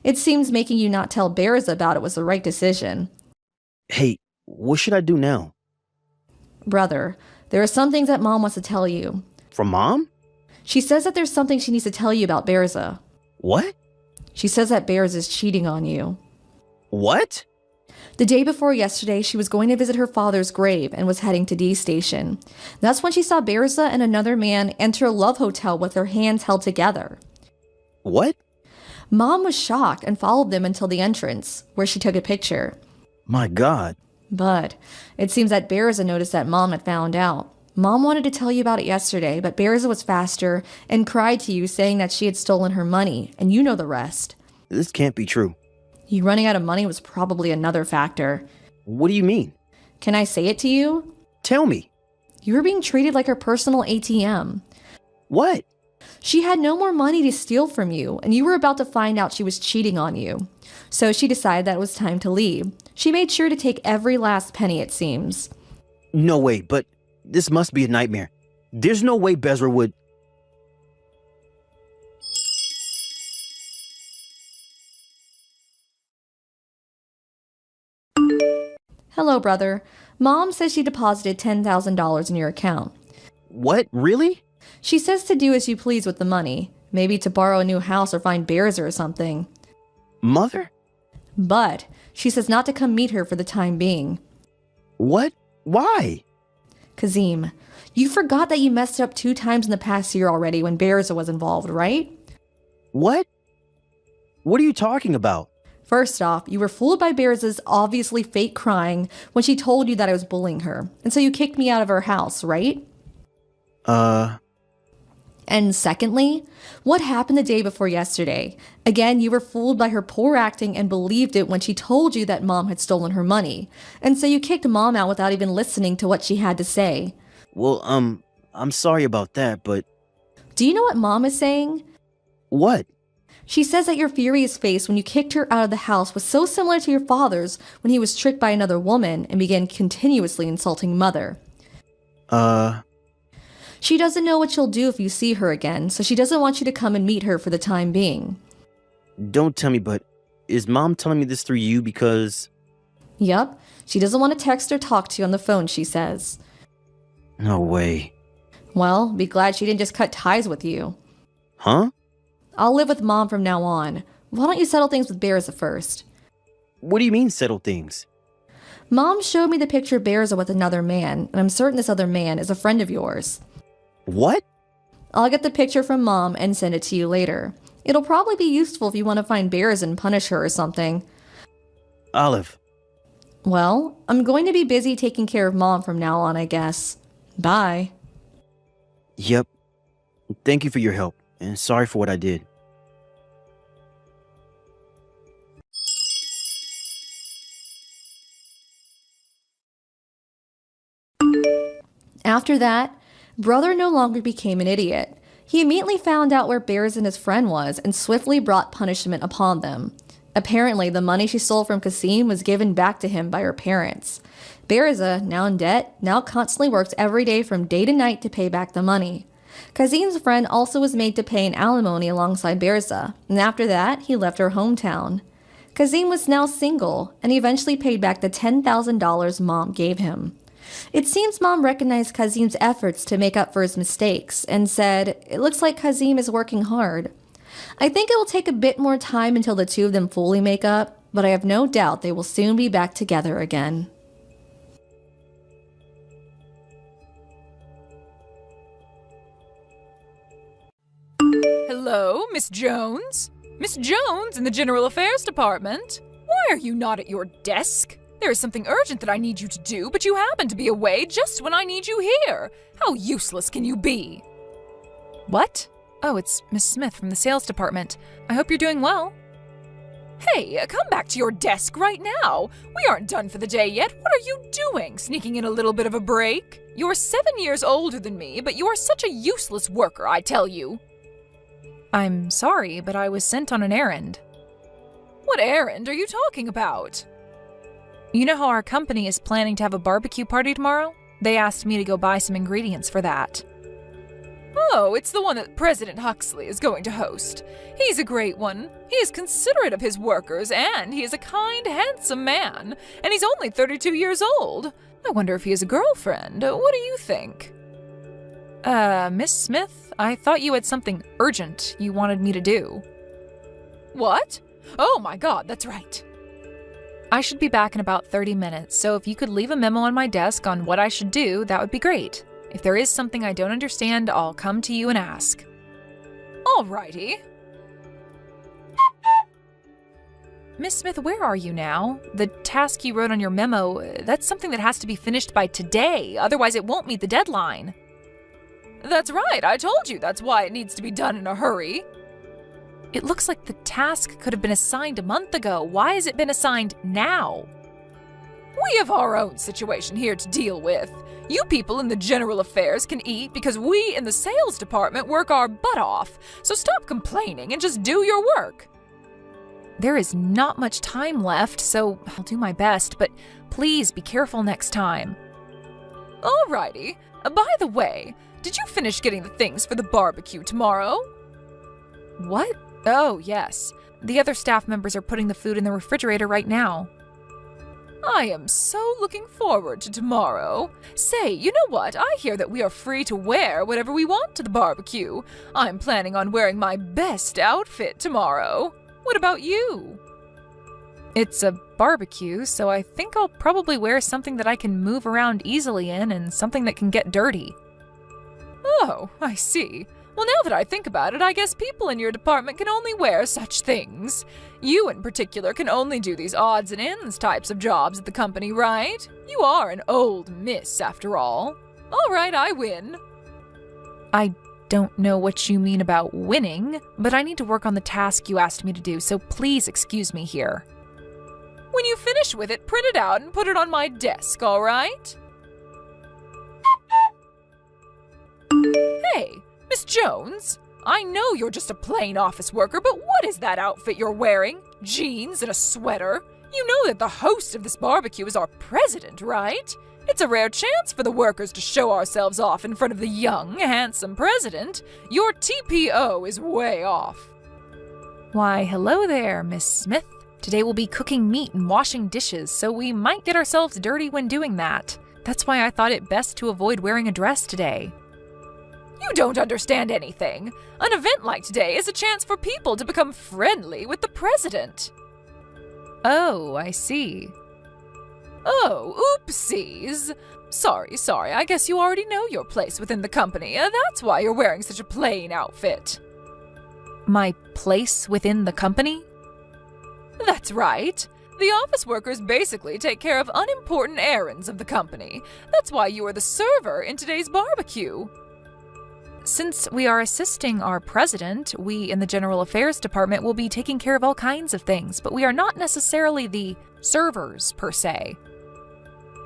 It seems making you not tell Bearza about it was the right decision. Hey, what should I do now? Brother, there are some things that Mom wants to tell you. From Mom? She says that there's something she needs to tell you about Bearza. What? She says that Bearza's cheating on you. What? The day before yesterday, she was going to visit her father's grave and was heading to D Station. That's when she saw Bearza and another man enter a love hotel with their hands held together. What? Mom was shocked and followed them until the entrance, where she took a picture. My God. But it seems that Bearza noticed that Mom had found out. Mom wanted to tell you about it yesterday, but Bearza was faster and cried to you saying that she had stolen her money, and you know the rest. This can't be true. You running out of money was probably another factor. What do you mean? Can I say it to you? Tell me. You were being treated like her personal ATM. What? She had no more money to steal from you, and you were about to find out she was cheating on you. So she decided that it was time to leave. She made sure to take every last penny, it seems. No way, but this must be a nightmare. There's no way Bezra would... Hello, brother. Mom says she deposited $10,000 in your account. What? Really? She says to do as you please with the money. Maybe to borrow a new house or find Bearza or something. Mother? But she says not to come meet her for the time being. What? Why? Kazim, you forgot that you messed up 2 times in the past year already when Bearza was involved, right? What? What are you talking about? First off, you were fooled by Bearza's obviously fake crying when she told you that I was bullying her, and so you kicked me out of her house, right? And secondly, what happened the day before yesterday? Again, you were fooled by her poor acting and believed it when she told you that Mom had stolen her money, and so you kicked Mom out without even listening to what she had to say. Well, I'm sorry about that, but Do you know what Mom is saying? what? She says that your furious face when you kicked her out of the house was so similar to your father's when he was tricked by another woman and began continuously insulting Mother. She doesn't know what you'll do if you see her again, so she doesn't want you to come and meet her for the time being. Don't tell me, but is Mom telling me this through you because... Yup, she doesn't want to text or talk to you on the phone, she says. No way. Well, be glad she didn't just cut ties with you. Huh? I'll live with Mom from now on. Why don't you settle things with Bearza first? What do you mean settle things? Mom showed me the picture of Bearza with another man, and I'm certain this other man is a friend of yours. What? I'll get the picture from Mom and send it to you later. It'll probably be useful if you want to find Bearza and punish her or something. Olive. Well, I'm going to be busy taking care of Mom from now on, I guess. Bye. Yep. Thank you for your help, and sorry for what I did. After that, Brother no longer became an idiot. He immediately found out where Bearza and his friend was and swiftly brought punishment upon them. Apparently, the money she stole from Kasim was given back to him by her parents. Bearza, now in debt, now constantly works every day from day to night to pay back the money. Kazim's friend also was made to pay an alimony alongside Bearza, and after that, he left her hometown. Kazim was now single, and he eventually paid back the $10,000 Mom gave him. It seems Mom recognized Kazim's efforts to make up for his mistakes and said, "It looks like Kazim is working hard." I think it will take a bit more time until the two of them fully make up, but I have no doubt they will soon be back together again. Hello, Miss Jones? Miss Jones in the General Affairs Department? Why are you not at your desk? There is something urgent that I need you to do, but you happen to be away just when I need you here. How useless can you be? What? Oh, it's Miss Smith from the sales department. I hope you're doing well. Hey, come back to your desk right now. We aren't done for the day yet. What are you doing, sneaking in a little bit of a break? You're 7 years older than me, but you are such a useless worker, I tell you. I'm sorry, but I was sent on an errand. What errand are you talking about? You know how our company is planning to have a barbecue party tomorrow? They asked me to go buy some ingredients for that. Oh, it's the one that President Huxley is going to host. He's a great one. He is considerate of his workers, and he is a kind, handsome man. And he's only 32 years old. I wonder if he has a girlfriend. What do you think? Miss Smith, I thought you had something urgent you wanted me to do. What? Oh my God, that's right. I should be back in about 30 minutes, so if you could leave a memo on my desk on what I should do, that would be great. If there is something I don't understand, I'll come to you and ask. Alrighty. Miss Smith, where are you now? The task you wrote on your memo, that's something that has to be finished by today, otherwise it won't meet the deadline. That's right, I told you that's why it needs to be done in a hurry. It looks like the task could have been assigned a month ago. Why has it been assigned now? We have our own situation here to deal with. You people in the general affairs can eat because we in the sales department work our butt off. So stop complaining and just do your work. There is not much time left, so I'll do my best, but please be careful next time. Alrighty. By the way, did you finish getting the things for the barbecue tomorrow? What? Oh, yes. The other staff members are putting the food in the refrigerator right now. I am so looking forward to tomorrow. Say, you know what? I hear that we are free to wear whatever we want to the barbecue. I'm planning on wearing my best outfit tomorrow. What about you? It's a barbecue, so I think I'll probably wear something that I can move around easily in and something that can get dirty. Oh, I see. Well, now that I think about it, I guess people in your department can only wear such things. You in particular can only do these odds and ends types of jobs at the company, right? You are an old miss, after all. All right, I win. I don't know what you mean about winning, but I need to work on the task you asked me to do, so please excuse me here. When you finish with it, print it out and put it on my desk, all right? Hey, Miss Jones, I know you're just a plain office worker, but what is that outfit you're wearing? Jeans and a sweater? You know that the host of this barbecue is our president, right? It's a rare chance for the workers to show ourselves off in front of the young, handsome president. Your TPO is way off. Why, hello there, Miss Smith. Today we'll be cooking meat and washing dishes, so we might get ourselves dirty when doing that. That's why I thought it best to avoid wearing a dress today. You don't understand anything. An event like today is a chance for people to become friendly with the president. Oh, I see. Oh, oopsies. Sorry, I guess you already know your place within the company. That's why you're wearing such a plain outfit. My place within the company? That's right. The office workers basically take care of unimportant errands of the company. That's why you are the server in today's barbecue. Since we are assisting our president, we in the General Affairs Department will be taking care of all kinds of things, but we are not necessarily the servers, per se.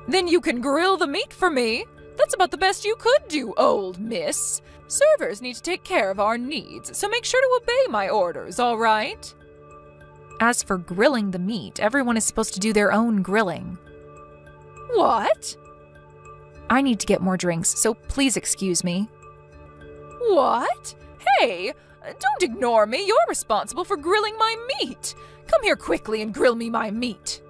Then you can grill the meat for me. That's about the best you could do, old miss. Servers need to take care of our needs, so make sure to obey my orders, all right? As for grilling the meat, everyone is supposed to do their own grilling. What? I need to get more drinks, so please excuse me. What? Hey, don't ignore me. You're responsible for grilling my meat. Come here quickly and grill me my meat.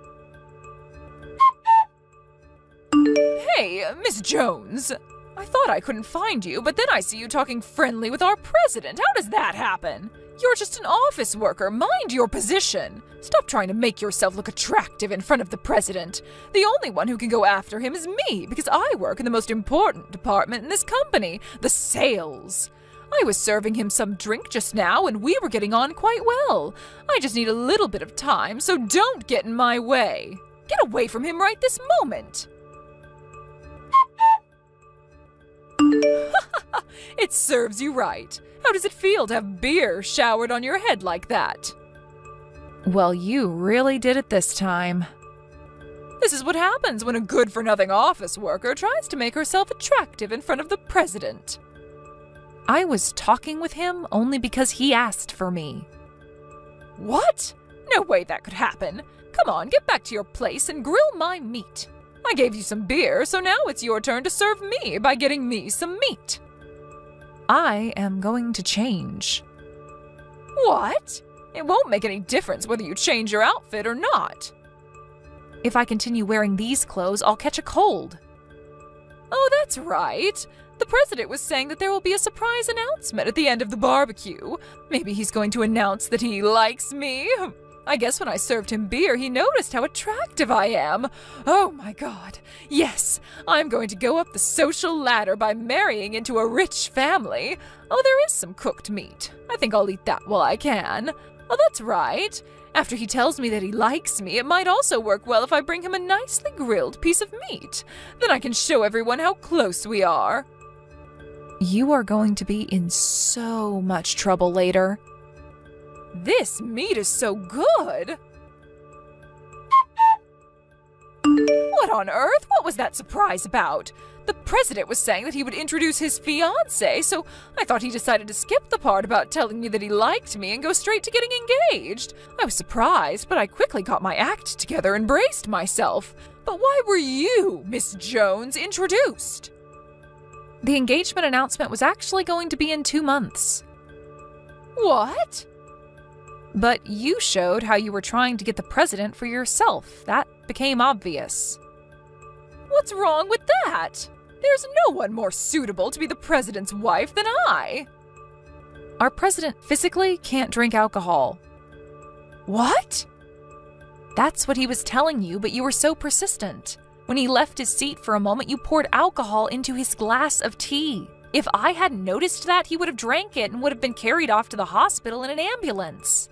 Hey, Miss Jones. I thought I couldn't find you, but then I see you talking friendly with our president. How does that happen? You're just an office worker. Mind your position. Stop trying to make yourself look attractive in front of the president. The only one who can go after him is me, because I work in the most important department in this company, the sales. I was serving him some drink just now, and we were getting on quite well. I just need a little bit of time, so don't get in my way. Get away from him right this moment. It serves you right. How does it feel to have beer showered on your head like that? Well, you really did it this time. This is what happens when a good-for-nothing office worker tries to make herself attractive in front of the president. I was talking with him only because he asked for me. What? No way that could happen. Come on, get back to your place and grill my meat. I gave you some beer, so now it's your turn to serve me by getting me some meat. I am going to change. What? It won't make any difference whether you change your outfit or not. If I continue wearing these clothes, I'll catch a cold. Oh, that's right. The president was saying that there will be a surprise announcement at the end of the barbecue. Maybe he's going to announce that he likes me. I guess when I served him beer, he noticed how attractive I am. Oh my God. Yes, I'm going to go up the social ladder by marrying into a rich family. Oh, there is some cooked meat. I think I'll eat that while I can. Oh, that's right. After he tells me that he likes me, it might also work well if I bring him a nicely grilled piece of meat. Then I can show everyone how close we are. You are going to be in so much trouble later. This meat is so good! What on earth? What was that surprise about? The president was saying that he would introduce his fiancée, so I thought he decided to skip the part about telling me that he liked me and go straight to getting engaged. I was surprised, but I quickly got my act together and braced myself. But why were you, Miss Jones, introduced? The engagement announcement was actually going to be in 2 months. What? But you showed how you were trying to get the president for yourself. That became obvious. What's wrong with that? There's no one more suitable to be the president's wife than I. Our president physically can't drink alcohol. What? That's what he was telling you, but you were so persistent. When he left his seat for a moment, you poured alcohol into his glass of tea. If I hadn't noticed that, he would have drank it and would have been carried off to the hospital in an ambulance.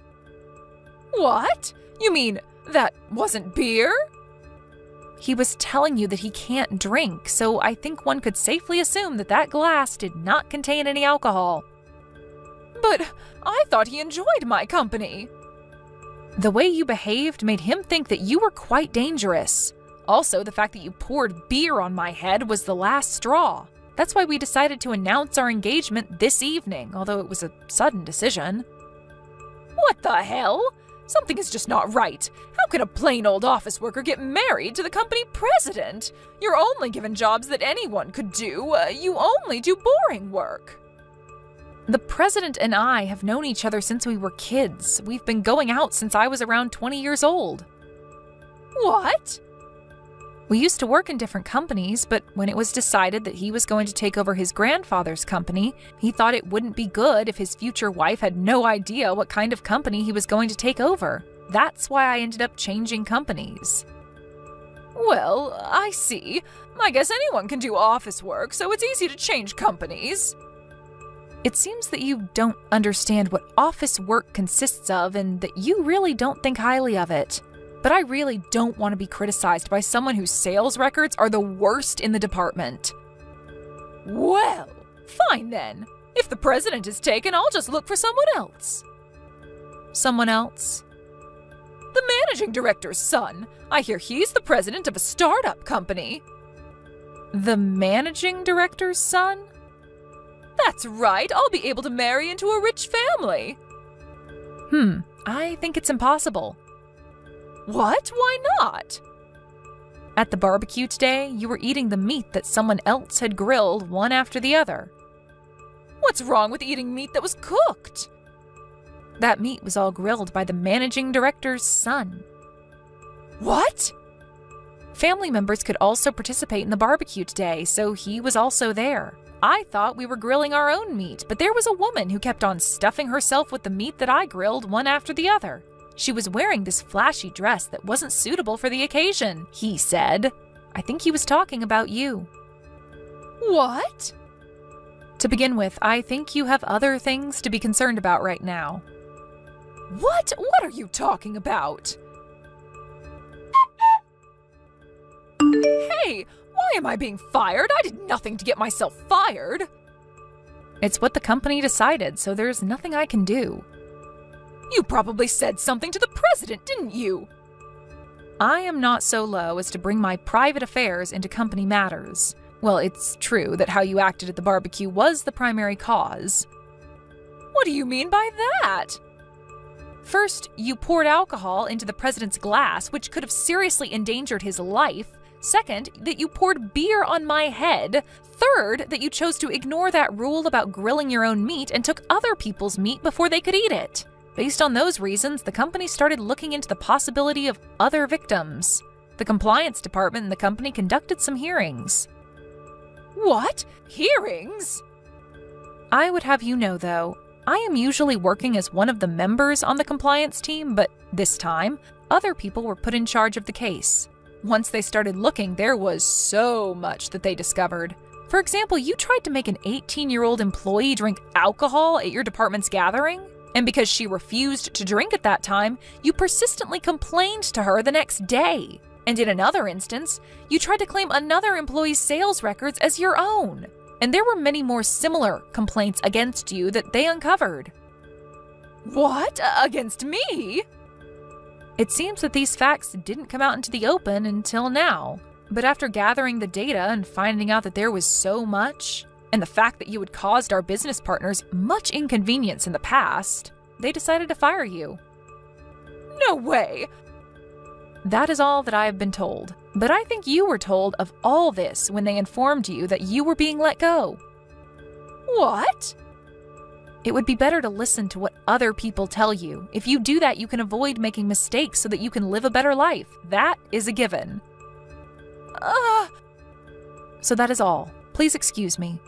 What? You mean that wasn't beer? He was telling you that he can't drink, so I think one could safely assume that that glass did not contain any alcohol. But I thought he enjoyed my company. The way you behaved made him think that you were quite dangerous. Also, the fact that you poured beer on my head was the last straw. That's why we decided to announce our engagement this evening, although it was a sudden decision. What the hell? Something is just not right. How can a plain old office worker get married to the company president? You're only given jobs that anyone could do. You only do boring work. The president and I have known each other since we were kids. We've been going out since I was around 20 years old. What? We used to work in different companies, but when it was decided that he was going to take over his grandfather's company, he thought it wouldn't be good if his future wife had no idea what kind of company he was going to take over. That's why I ended up changing companies. Well, I see. I guess anyone can do office work, so it's easy to change companies. It seems that you don't understand what office work consists of and that you really don't think highly of it. But I really don't want to be criticized by someone whose sales records are the worst in the department. Well, fine then. If the president is taken, I'll just look for someone else. Someone else? The managing director's son. I hear he's the president of a startup company. The managing director's son? That's right, I'll be able to marry into a rich family. I think it's impossible. What? Why not? At the barbecue today, you were eating the meat that someone else had grilled one after the other. What's wrong with eating meat that was cooked? That meat was all grilled by the managing director's son. What? Family members could also participate in the barbecue today, so he was also there. I thought we were grilling our own meat, but there was a woman who kept on stuffing herself with the meat that I grilled one after the other. She was wearing this flashy dress that wasn't suitable for the occasion, he said. I think he was talking about you. What? To begin with, I think you have other things to be concerned about right now. What? What are you talking about? Hey, why am I being fired? I did nothing to get myself fired. It's what the company decided, so there's nothing I can do. You probably said something to the president, didn't you? I am not so low as to bring my private affairs into company matters. Well, it's true that how you acted at the barbecue was the primary cause. What do you mean by that? First, you poured alcohol into the president's glass, which could have seriously endangered his life. Second, that you poured beer on my head. Third, that you chose to ignore that rule about grilling your own meat and took other people's meat before they could eat it. Based on those reasons, the company started looking into the possibility of other victims. The compliance department in the company conducted some hearings. What? Hearings? I would have you know, though, I am usually working as one of the members on the compliance team, but this time, other people were put in charge of the case. Once they started looking, there was so much that they discovered. For example, you tried to make an 18-year-old employee drink alcohol at your department's gathering, and because she refused to drink at that time, you persistently complained to her the next day. And in another instance, you tried to claim another employee's sales records as your own. And there were many more similar complaints against you that they uncovered. What? Against me? It seems that these facts didn't come out into the open until now. But after gathering the data and finding out that there was so much, and the fact that you had caused our business partners much inconvenience in the past, they decided to fire you. No way! That is all that I have been told. But I think you were told of all this when they informed you that you were being let go. What? It would be better to listen to what other people tell you. If you do that, you can avoid making mistakes so that you can live a better life. That is a given. So that is all. Please excuse me.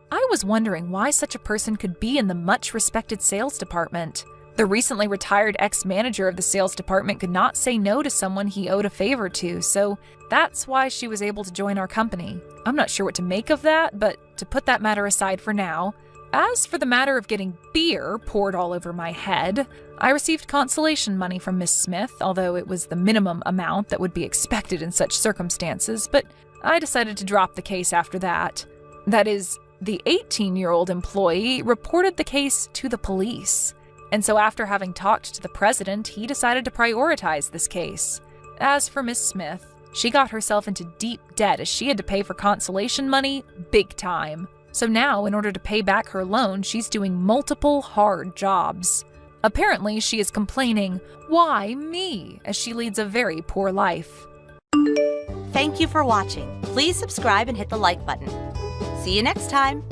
I was wondering why such a person could be in the much-respected sales department. The recently retired ex-manager of the sales department could not say no to someone he owed a favor to, so that's why she was able to join our company. I'm not sure what to make of that, but to put that matter aside for now. As for the matter of getting beer poured all over my head, I received consolation money from Miss Smith, although it was the minimum amount that would be expected in such circumstances, but I decided to drop the case after that. That is, the 18-year-old employee reported the case to the police. And so after having talked to the president, he decided to prioritize this case. As for Miss Smith, She got herself into deep debt as she had to pay for consolation money big time. So now, in order to pay back her loan, she's doing multiple hard jobs. Apparently, she is complaining, "Why me?" as she leads a very poor life. Thank you for watching. Please subscribe and hit the like button. See you next time.